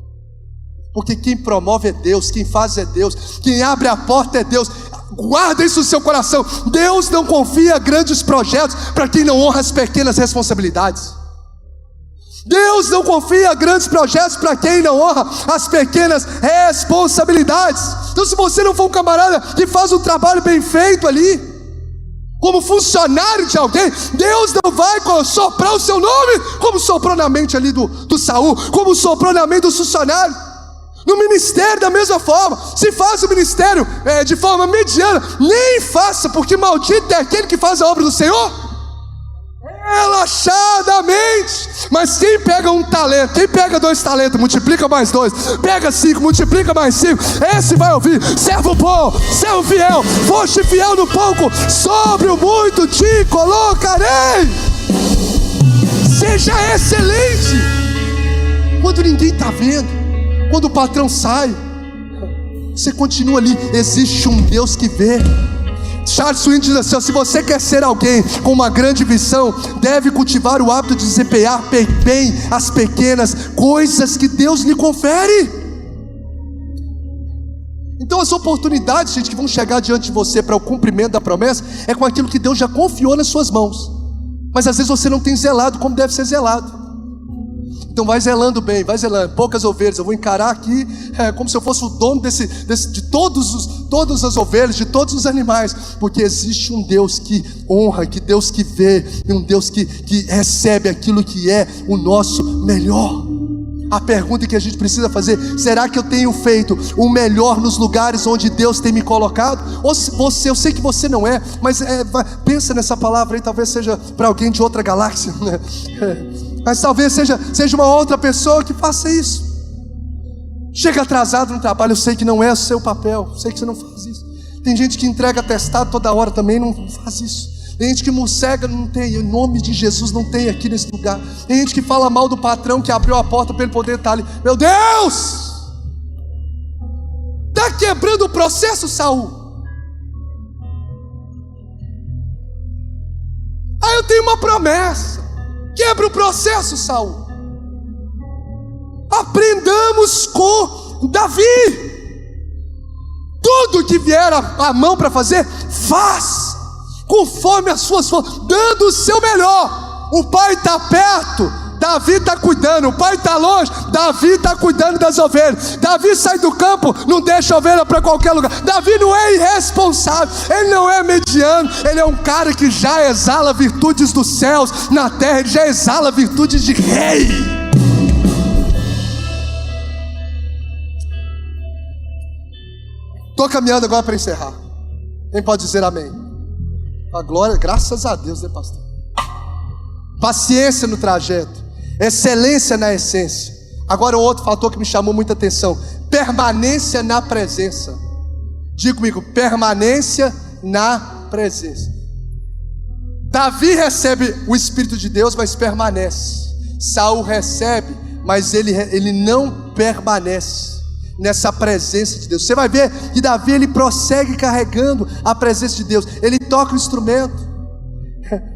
porque quem promove é Deus, quem faz é Deus, quem abre a porta é Deus. Guarda isso no seu coração. Deus não confia grandes projetos para quem não honra as pequenas responsabilidades. Deus não confia grandes projetos para quem não honra as pequenas responsabilidades. Então, se você não for um camarada que faz um trabalho bem feito ali, como funcionário de alguém, Deus não vai soprar o seu nome, como soprou na mente ali do Saul, como soprou na mente do funcionário. No ministério, da mesma forma, se faz o ministério de forma mediana, nem faça, porque maldito é aquele que faz a obra do Senhor relaxadamente. Mas quem pega um talento, quem pega 2 talentos, multiplica mais 2, pega 5, multiplica mais 5, esse vai ouvir: servo bom, servo fiel, foste fiel no pouco, sobre o muito te colocarei. Seja excelente quando ninguém está vendo, quando o patrão sai, você continua ali. Existe um Deus que vê. Charles Swindoll diz assim: se você quer ser alguém com uma grande visão, deve cultivar o hábito de desempenhar bem as pequenas coisas que Deus lhe confere. Então as oportunidades, gente, que vão chegar diante de você para o cumprimento da promessa, é com aquilo que Deus já confiou nas suas mãos, mas às vezes você não tem zelado como deve ser zelado. Então vai zelando bem, vai zelando. Poucas ovelhas, eu vou encarar aqui como se eu fosse o dono de todas as ovelhas, de todos os animais, porque existe um Deus que honra, que Deus que vê, e um Deus que recebe aquilo que é o nosso melhor. A pergunta que a gente precisa fazer: será que eu tenho feito o melhor nos lugares onde Deus tem me colocado? Ou eu sei que você não é, mas pensa nessa palavra aí, talvez seja para alguém de outra galáxia, né? Mas talvez seja uma outra pessoa que faça isso. Chega atrasado no trabalho, eu sei que não é o seu papel, eu sei que você não faz isso. Tem gente que entrega atestado toda hora também, não faz isso. Tem gente que morcega, não tem, em nome de Jesus não tem aqui nesse lugar. Tem gente que fala mal do patrão que abriu a porta para ele poder estar ali. Meu Deus! Está quebrando o processo, Saul. Eu tenho uma promessa. Quebra o processo, Saul. Aprendamos com Davi. Tudo que vier a mão para fazer, faz conforme as suas forças, dando o seu melhor. O pai está perto, Davi está cuidando. O pai está longe, Davi está cuidando das ovelhas. Davi sai do campo, não deixa a ovelha para qualquer lugar. Davi não é irresponsável, ele não é mediano, ele é um cara que já exala virtudes dos céus na terra, ele já exala virtudes de rei. Estou caminhando agora para encerrar. Quem pode dizer amém? A glória, graças a Deus, né, pastor? Paciência no trajeto, excelência na essência. Agora, um outro fator que me chamou muita atenção: permanência na presença. Diga comigo: permanência na presença. Davi recebe o Espírito de Deus, mas permanece. Saul recebe, mas ele não permanece nessa presença de Deus. Você vai ver que Davi, ele prossegue carregando a presença de Deus. Ele toca o instrumento,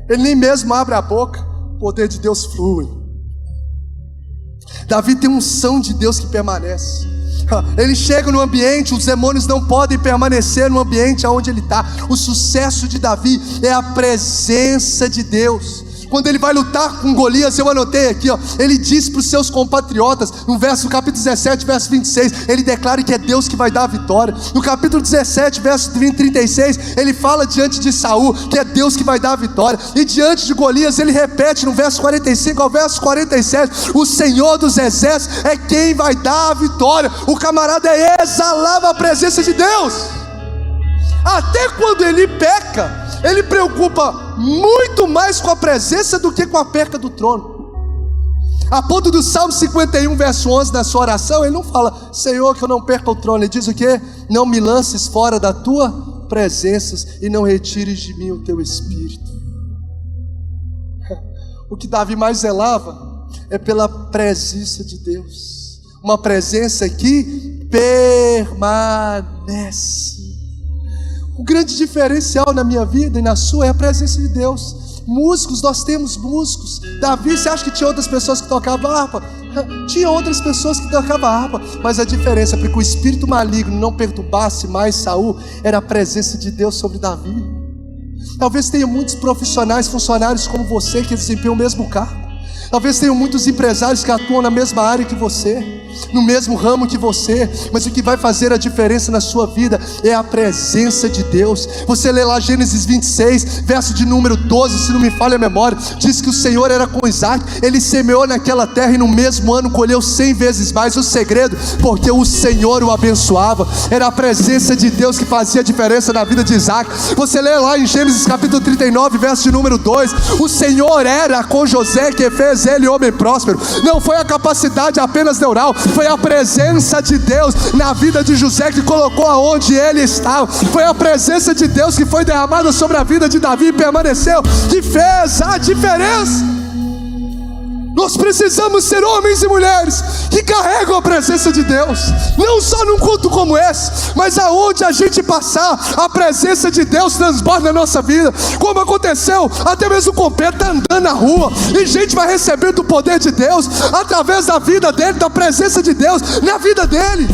ele nem mesmo abre a boca, o poder de Deus flui. Davi tem unção de Deus que permanece. Ele chega no ambiente, os demônios não podem permanecer no ambiente onde ele está. O sucesso de Davi é a presença de Deus. Quando ele vai lutar com Golias, eu anotei aqui, ele diz para os seus compatriotas, no capítulo 17, verso 26, ele declara que é Deus que vai dar a vitória. No capítulo 17, verso 36, ele fala diante de Saul que é Deus que vai dar a vitória. E diante de Golias, ele repete no verso 45 ao verso 47, o Senhor dos exércitos é quem vai dar a vitória. O camarada exalava a presença de Deus. Até quando ele peca, ele preocupa muito mais com a presença do que com a perca do trono. A ponto do Salmo 51, verso 11, na sua oração, ele não fala: Senhor, que eu não perca o trono. Ele diz o quê? Não me lances fora da tua presença e não retires de mim o teu espírito. O que Davi mais zelava é pela presença de Deus, uma presença que permanece. O grande diferencial na minha vida e na sua é a presença de Deus. Músicos, nós temos músicos. Davi, você acha que tinha outras pessoas que tocavam harpa? Tinha outras pessoas que tocavam harpa, mas a diferença, porque o espírito maligno não perturbasse mais Saul, era a presença de Deus sobre Davi. Talvez tenha muitos profissionais, funcionários como você, que desempenham o mesmo cargo. Talvez tenham muitos empresários que atuam na mesma área que você, no mesmo ramo que você, mas o que vai fazer a diferença na sua vida é a presença de Deus. Você lê lá Gênesis 26, verso de número 12, se não me falha a memória, diz que o Senhor era com Isaac, ele semeou naquela terra e no mesmo ano colheu 100 vezes mais. O segredo, porque o Senhor o abençoava, era a presença de Deus que fazia a diferença na vida de Isaac. Você lê lá em Gênesis capítulo 39, verso de número 2, o Senhor era com José, que fez ele homem próspero. Não foi a capacidade apenas neural, foi a presença de Deus na vida de José que colocou aonde ele estava. Foi a presença de Deus que foi derramada sobre a vida de Davi e permaneceu, que fez a diferença. Nós precisamos ser homens e mulheres que carregam a presença de Deus, não só num culto como esse, mas aonde a gente passar, a presença de Deus transborda na nossa vida, como aconteceu até mesmo com Pedro. Está andando na rua e gente vai recebendo o poder de Deus através da vida dele, da presença de Deus na vida dele.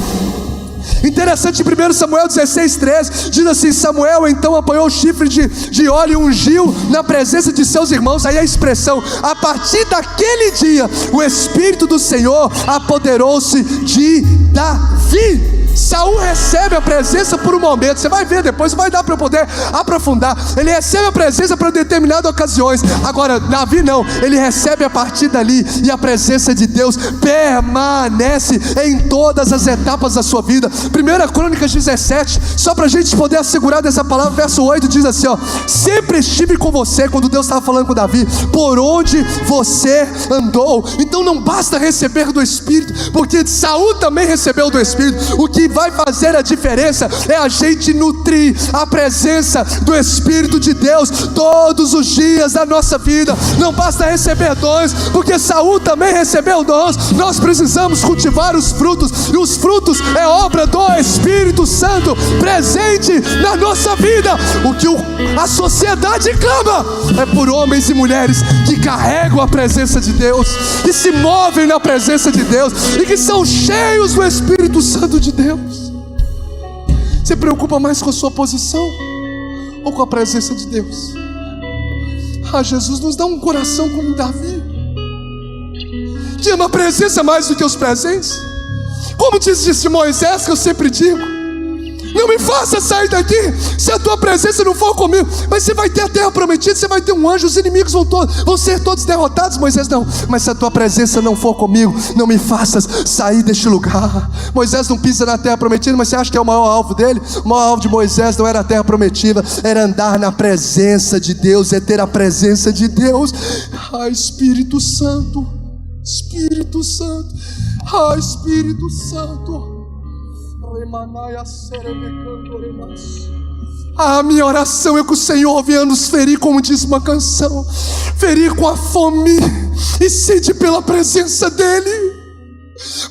Interessante, em 1 Samuel 16:13 diz assim: Samuel então apanhou o chifre de óleo e ungiu na presença de seus irmãos. Aí a expressão: a partir daquele dia o Espírito do Senhor apoderou-se de Davi. Saul recebe a presença por um momento, você vai ver depois, vai dar para eu poder aprofundar. Ele recebe a presença para determinadas ocasiões. Agora Davi não, ele recebe a partir dali, e a presença de Deus permanece em todas as etapas da sua vida. 1 Crônicas 17, só para a gente poder assegurar dessa palavra, verso 8 diz assim: sempre estive com você, quando Deus estava falando com Davi, por onde você andou. Então não basta receber do Espírito, porque Saul também recebeu do Espírito. O que vai fazer a diferença é a gente nutrir a presença do Espírito de Deus todos os dias da nossa vida. Não basta receber dons, porque Saul também recebeu dons. Nós precisamos cultivar os frutos, e os frutos é obra do Espírito Santo presente na nossa vida. O que a sociedade clama é por homens e mulheres que carregam a presença de Deus, que se movem na presença de Deus e que são cheios do Espírito Santo de Deus. Você preocupa mais com a sua posição ou com a presença de Deus? Jesus nos dá um coração como Davi. Porque ama a presença mais do que os presentes. Como disse Moisés, que eu sempre digo: não me faça sair daqui se a tua presença não for comigo. Mas você vai ter a terra prometida, você vai ter um anjo, os inimigos vão ser todos derrotados. Moisés: não, mas se a tua presença não for comigo, não me faças sair deste lugar. Moisés não pisa na terra prometida, mas você acha que é o maior alvo dele? O maior alvo de Moisés não era a terra prometida, era andar na presença de Deus, é ter a presença de Deus. Ai, Espírito Santo, Espírito Santo, ai, Espírito Santo. A minha oração é que o Senhor venha nos ferir, como diz uma canção, ferir com a fome e sede pela presença dEle.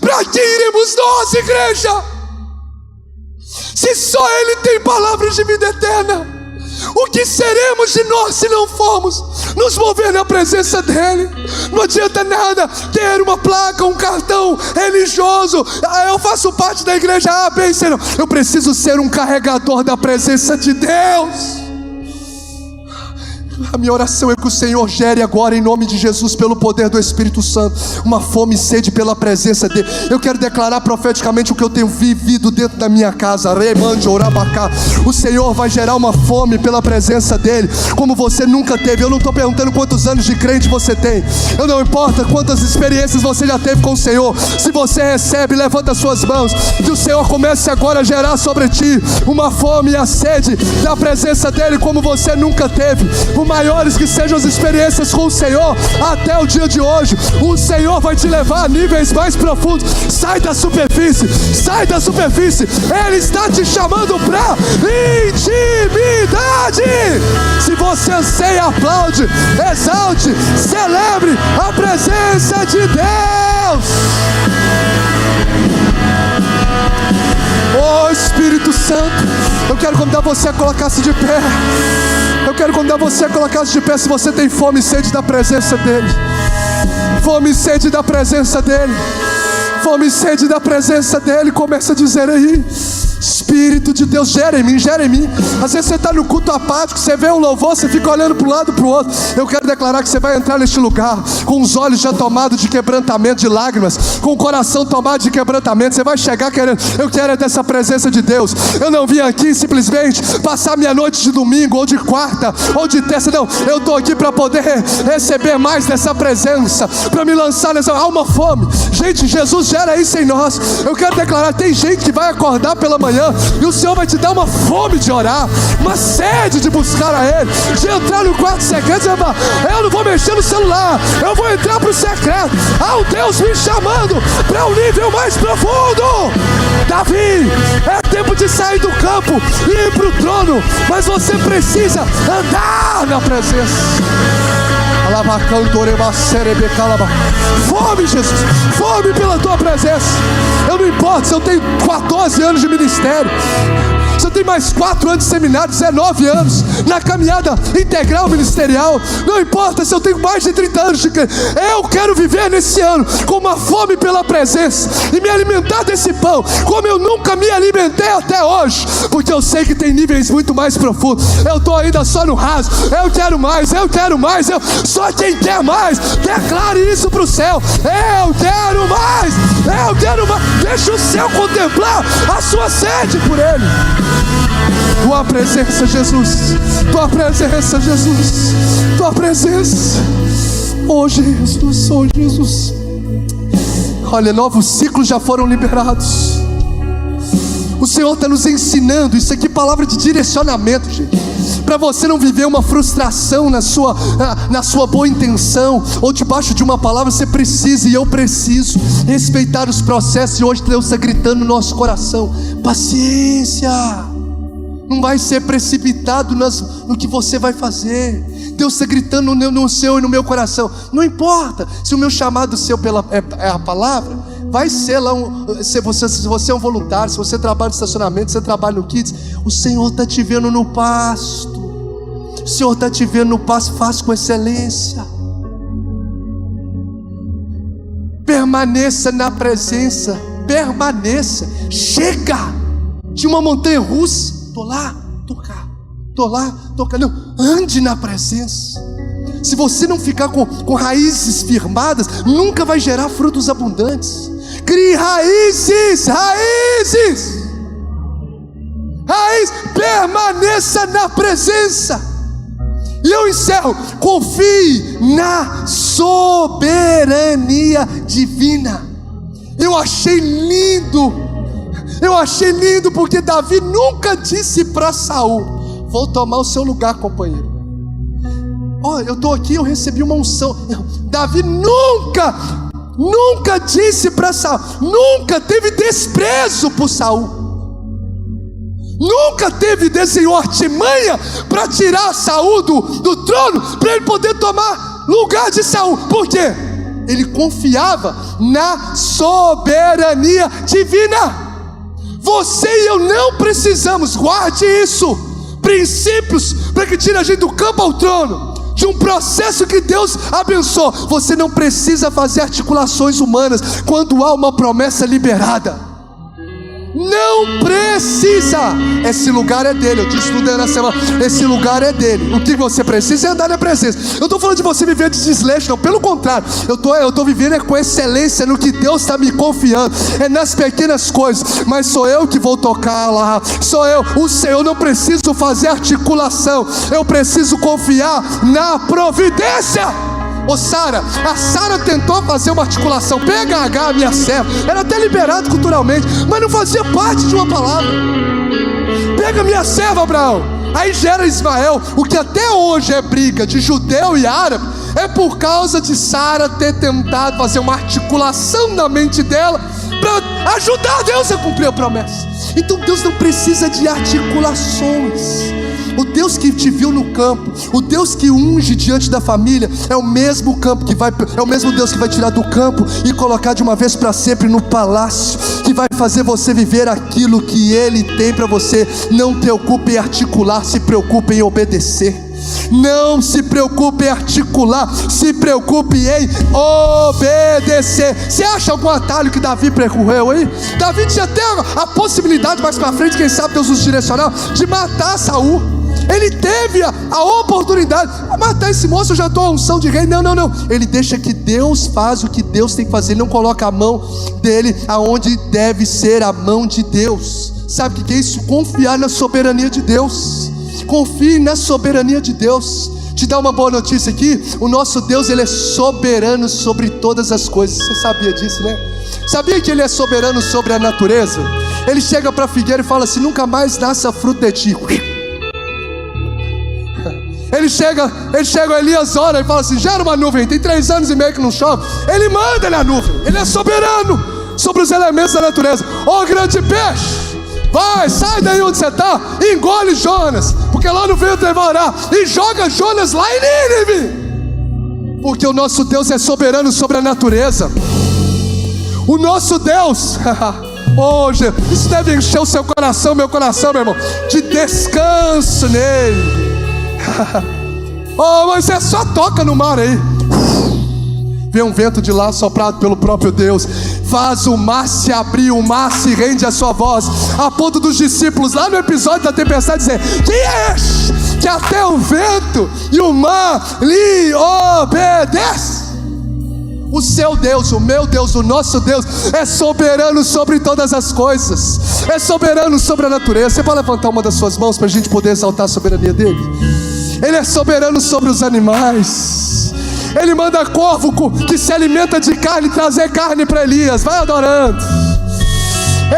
Para que iremos nós, igreja, se só Ele tem palavras de vida eterna? O que seremos de nós se não formos nos mover na presença dEle? Não adianta nada ter uma placa, um cartão religioso. Eu faço parte da igreja A, B e C. Não. Eu preciso ser um carregador da presença de Deus. A minha oração é que o Senhor gere agora, em nome de Jesus, pelo poder do Espírito Santo, uma fome e sede pela presença dEle. Eu quero declarar profeticamente o que eu tenho vivido dentro da minha casa. O Senhor vai gerar uma fome pela presença dEle, como você nunca teve. Eu não estou perguntando quantos anos de crente você tem, eu não importa quantas experiências você já teve com o Senhor. Se você recebe, levanta as suas mãos, que o Senhor comece agora a gerar sobre ti uma fome e a sede da presença dEle, como você nunca teve. Maiores que sejam as experiências com o Senhor até o dia de hoje, o Senhor vai te levar a níveis mais profundos. Sai da superfície, sai da superfície. Ele está te chamando para intimidade. Se você anseia, aplaude, exalte, celebre a presença de Deus. Oh, Espírito Santo, eu quero convidar você a colocar-se de pé. Eu quero convidar você a colocar-se de pé, se você tem fome e sede da presença dEle. Fome e sede da presença dEle. Fome e sede da presença dEle. Começa a dizer aí: Espírito de Deus, gera em mim, gera em mim. Às vezes você está no culto apático, você vê um louvor, você fica olhando para um lado e para o outro. Eu quero declarar que você vai entrar neste lugar com os olhos já tomados de quebrantamento, de lágrimas, com o coração tomado de quebrantamento. Você vai chegar querendo: eu quero é dessa presença de Deus. Eu não vim aqui simplesmente passar minha noite de domingo, ou de quarta, ou de terça. Não, eu estou aqui para poder receber mais dessa presença, para me lançar nessa. Há uma fome, gente. Jesus gera isso em nós. Eu quero declarar: tem gente que vai acordar pela manhã e o Senhor vai te dar uma fome de orar, uma sede de buscar a Ele, de entrar no quarto secreto. Eu não vou mexer no celular, eu vou entrar para o secreto. Há um Deus me chamando para um nível mais profundo. Davi, é tempo de sair do campo e ir para o trono, mas você precisa andar na presença. Fome, Jesus, fome pela tua presença. Eu não importa se eu tenho 14 anos de ministério, se eu tenho mais 4 anos de seminário, 19 anos na caminhada integral ministerial, não importa se eu tenho mais de 30 anos de crer. Eu quero viver nesse ano com uma fome pela presença e me alimentar desse pão como eu nunca me alimentei até hoje, porque eu sei que tem níveis muito mais profundos. Eu estou ainda só no raso. Eu quero mais, eu quero mais. Só quem quer mais, declare isso para o céu: eu quero mais, eu quero mais. Deixa o céu contemplar a sua sede por Ele. Tua presença, Jesus. Tua presença, Jesus. Tua presença. Oh, Jesus, oh, Jesus. Olha, novos ciclos já foram liberados. O Senhor está nos ensinando. Isso aqui é palavra de direcionamento, gente, para você não viver uma frustração na sua boa intenção, ou debaixo de uma palavra. Você precisa, e eu preciso, respeitar os processos. E hoje Deus está gritando no nosso coração: paciência. Não vai ser precipitado no que você vai fazer. Deus está gritando no seu e no meu coração. Não importa se o meu chamado seu é a palavra, vai ser lá se você é um voluntário, se você trabalha no estacionamento, se você trabalha no Kids, o Senhor está te vendo no pasto. O Senhor está te vendo no pasto. Faz com excelência. Permaneça na presença. Permaneça. Chega de uma montanha russa. Tô lá, tô cá. Tô lá, tô cá. Não, ande na presença. Se você não ficar com raízes firmadas, nunca vai gerar frutos abundantes. Crie raízes, permaneça na presença. E eu encerro: confie na soberania divina. Eu achei lindo porque Davi nunca disse para Saul: vou tomar o seu lugar, companheiro. Eu estou aqui, eu recebi uma unção. Davi nunca disse para Saul, nunca teve desprezo por Saul, nunca teve desenhou artimanha para tirar Saul do trono, para ele poder tomar lugar de Saul. Por quê? Ele confiava na soberania divina. Você e eu não precisamos, guarde isso, princípios para que tire a gente do campo ao trono, de um processo que Deus abençoou. Você não precisa fazer articulações humanas quando há uma promessa liberada. Não precisa. Esse lugar é dele. Eu disse tudo na semana. Esse lugar é dele. O que você precisa é andar na presença. Eu não estou falando de você viver de desleixo, não. Pelo contrário, eu estou vivendo com excelência no que Deus está me confiando. É nas pequenas coisas. Mas sou eu que vou tocar lá. Sou eu. O Senhor, não preciso fazer articulação. Eu preciso confiar na providência. Sara, a Sara tentou fazer uma articulação. Pega H, minha serva. Era até liberado culturalmente, mas não fazia parte de uma palavra. Pega minha serva, Abraão. Aí gera Ismael. O que até hoje é briga de judeu e árabe é por causa de Sara ter tentado fazer uma articulação na mente dela para ajudar Deus a cumprir a promessa. Então Deus não precisa de articulações. O Deus que te viu no campo, o Deus que unge diante da família, é o mesmo Deus que vai tirar do campo e colocar de uma vez para sempre no palácio, que vai fazer você viver aquilo que Ele tem para você. Não preocupe em articular, se preocupe em obedecer. Não se preocupe em articular, se preocupe em obedecer. Você acha algum atalho que Davi percorreu aí? Davi tinha até a possibilidade mais para frente, quem sabe Deus nos direcionar, de matar Saul. Ele teve a oportunidade de matar esse moço. Eu já estou a unção de rei. Não. Ele deixa que Deus faz o que Deus tem que fazer. Ele não coloca a mão dele aonde deve ser a mão de Deus. Sabe o que é isso? Confiar na soberania de Deus. Confie na soberania de Deus. Te dar uma boa notícia aqui: o nosso Deus, Ele é soberano sobre todas as coisas. Você sabia disso, né? Sabia que Ele é soberano sobre a natureza? Ele chega para a figueira e fala assim: nunca mais nasça fruto de ti. Ele chega a Elias, ora e fala assim: gera uma nuvem, tem 3 anos e meio que não chove. Ele manda na nuvem. Ele é soberano sobre os elementos da natureza. Grande peixe, vai, sai daí onde você está, engole Jonas, porque lá no vento ele vai orar, e joga Jonas lá em Nínive. Porque o nosso Deus é soberano sobre a natureza. O nosso Deus isso deve encher o seu coração, meu coração, meu irmão, de descanso nele. Mas você só toca no mar aí, vem um vento de lá soprado pelo próprio Deus, faz o mar se abrir, o mar se rende à sua voz, a ponto dos discípulos lá no episódio da tempestade dizer: quem é este que até o vento e o mar lhe obedece? O seu Deus, o meu Deus, o nosso Deus é soberano sobre todas as coisas, é soberano sobre a natureza. Você pode levantar uma das suas mãos para a gente poder exaltar a soberania dele? Ele é soberano sobre os animais. Ele manda corvo que se alimenta de carne trazer carne para Elias. Vai adorando.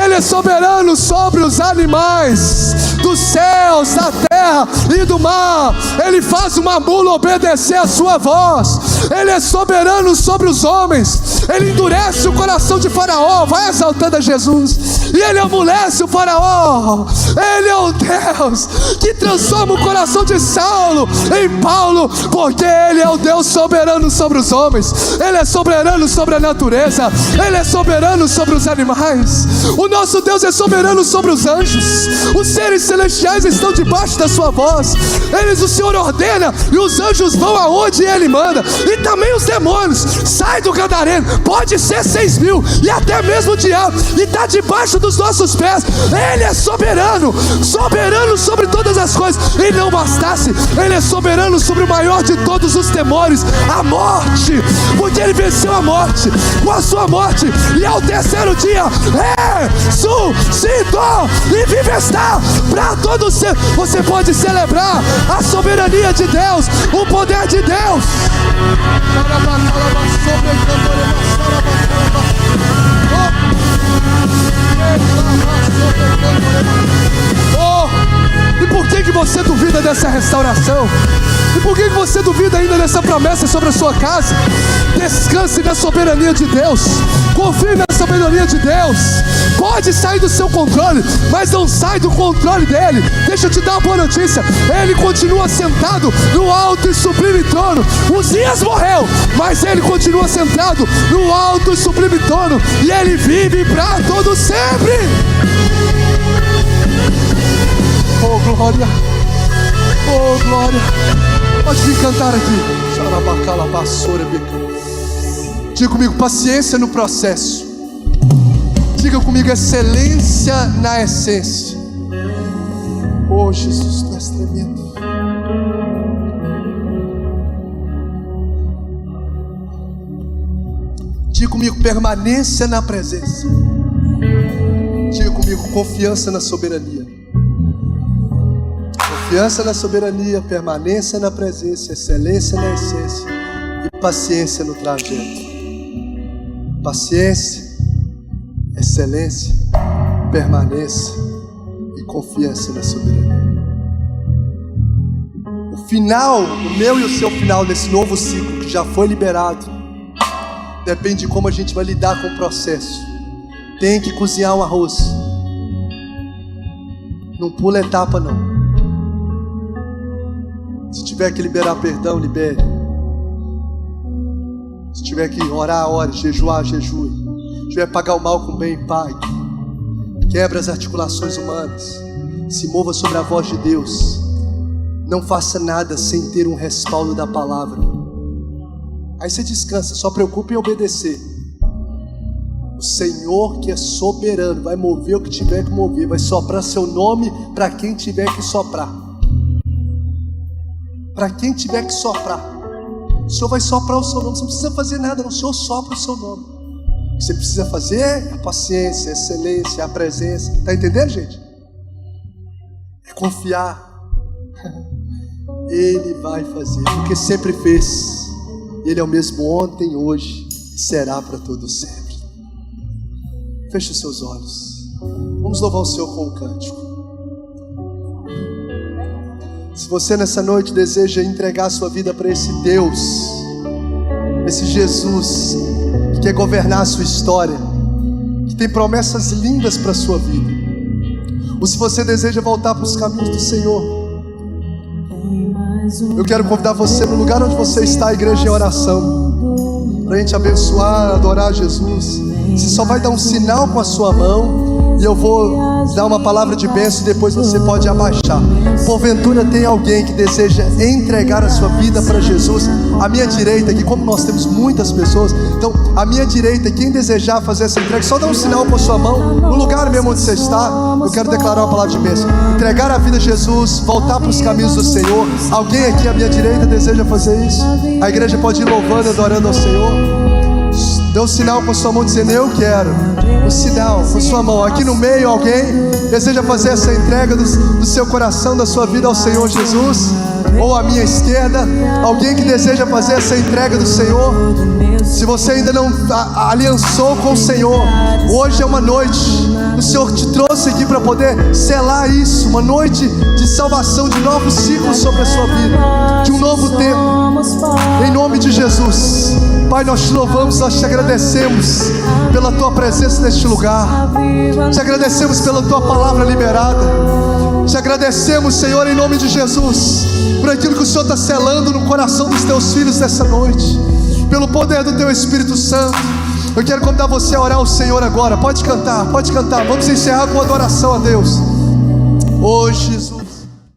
Ele é soberano sobre os animais dos céus, da terra e do mar. Ele faz uma mula obedecer a sua voz. Ele é soberano sobre os homens. Ele endurece o coração de Faraó. Vai exaltando a Jesus. E ele amolece o Faraó. Ele é o Deus que transforma o coração de Saulo em Paulo, porque Ele é o Deus soberano sobre os homens. Ele é soberano sobre a natureza. Ele é soberano sobre os animais. O nosso Deus é soberano sobre os anjos. Os seres celestiais estão debaixo da sua voz. O Senhor ordena e os anjos vão aonde Ele manda. E também os demônios. Sai do gadareno. Pode ser 6.000 e até mesmo o diabo, e está debaixo debaixo dos nossos pés. Ele é soberano, soberano sobre todas as coisas. E não bastasse, Ele é soberano sobre o maior de todos os temores, a morte, porque Ele venceu a morte com a sua morte, e ao terceiro dia ressuscitou e vive está para todo ser. Você pode celebrar a soberania de Deus, o poder de Deus. E por que você duvida dessa restauração? E por que você duvida ainda dessa promessa sobre a sua casa? Descanse na soberania de Deus, confie na soberania de Deus. Pode sair do seu controle, mas não sai do controle dele. Deixa eu te dar uma boa notícia: Ele continua sentado no alto e sublime trono. Uzias morreu, mas Ele continua sentado no alto e sublime trono, e Ele vive para todo sempre. Oh glória, oh glória. Pode vir cantar aqui. Diga comigo, paciência no processo. Diga comigo, excelência na essência. Oh Jesus, Tu és tremendo. Diga comigo, permanência na presença. Diga comigo, confiança na soberania. Confiança na soberania, permanência na presença, excelência na essência e paciência no trajeto. Paciência, excelência, permanência e confiança na soberania. O final, o meu e o seu final desse novo ciclo que já foi liberado, depende de como a gente vai lidar com o processo. Tem que cozinhar um arroz. Não pula etapa não. Se tiver que liberar perdão, libere. Se tiver que orar, ore. Jejuar, jejue. Se tiver que pagar o mal com o bem, pague. Quebra as articulações humanas. Se mova sobre a voz de Deus. Não faça nada sem ter um respaldo da palavra. Aí você descansa, só preocupe em obedecer. O Senhor, que é soberano, vai mover o que tiver que mover. Vai soprar seu nome para quem tiver que soprar. Para quem tiver que soprar, o Senhor vai soprar o seu nome. Você não precisa fazer nada, não. O Senhor sopra o seu nome. O que você precisa fazer é a paciência, a excelência, a presença. Está entendendo, gente? É confiar. Ele vai fazer, porque sempre fez. Ele é o mesmo ontem, hoje e será para todo sempre. Feche os seus olhos. Vamos louvar o Senhor com um cântico. Se você nessa noite deseja entregar a sua vida para esse Deus, esse Jesus que quer governar a sua história, que tem promessas lindas para a sua vida, ou se você deseja voltar para os caminhos do Senhor, eu quero convidar você no lugar onde você está, a igreja em oração, para a gente abençoar, adorar Jesus. Você só vai dar um sinal com a sua mão e eu vou dar uma palavra de bênção e depois você pode abaixar. Porventura tem alguém que deseja entregar a sua vida para Jesus? À minha direita aqui, como nós temos muitas pessoas, então à minha direita, quem desejar fazer essa entrega, só dá um sinal com a sua mão, no lugar mesmo onde você está. Eu quero declarar uma palavra de bênção. Entregar a vida a Jesus, voltar para os caminhos do Senhor. Alguém aqui à minha direita deseja fazer isso? A igreja pode ir louvando, adorando ao Senhor. Dê um sinal com a sua mão dizendo: eu quero. Um sinal com a sua mão. Aqui no meio, alguém deseja fazer essa entrega do seu coração, da sua vida ao Senhor Jesus? Ou à minha esquerda, alguém que deseja fazer essa entrega do Senhor? Se você ainda não aliançou com o Senhor, hoje é uma noite. O Senhor te trouxe aqui para poder selar isso. Uma noite de salvação, de novos ciclos sobre a sua vida, de um novo tempo. Em nome de Jesus, Pai, nós te louvamos, nós te agradecemos pela Tua presença neste lugar. Te agradecemos pela Tua palavra liberada. Te agradecemos, Senhor, em nome de Jesus, por aquilo que o Senhor está selando no coração dos Teus filhos nessa noite, pelo poder do Teu Espírito Santo. Eu quero convidar você a orar ao Senhor agora. Pode cantar, pode cantar. Vamos encerrar com adoração a Deus. Oh Jesus.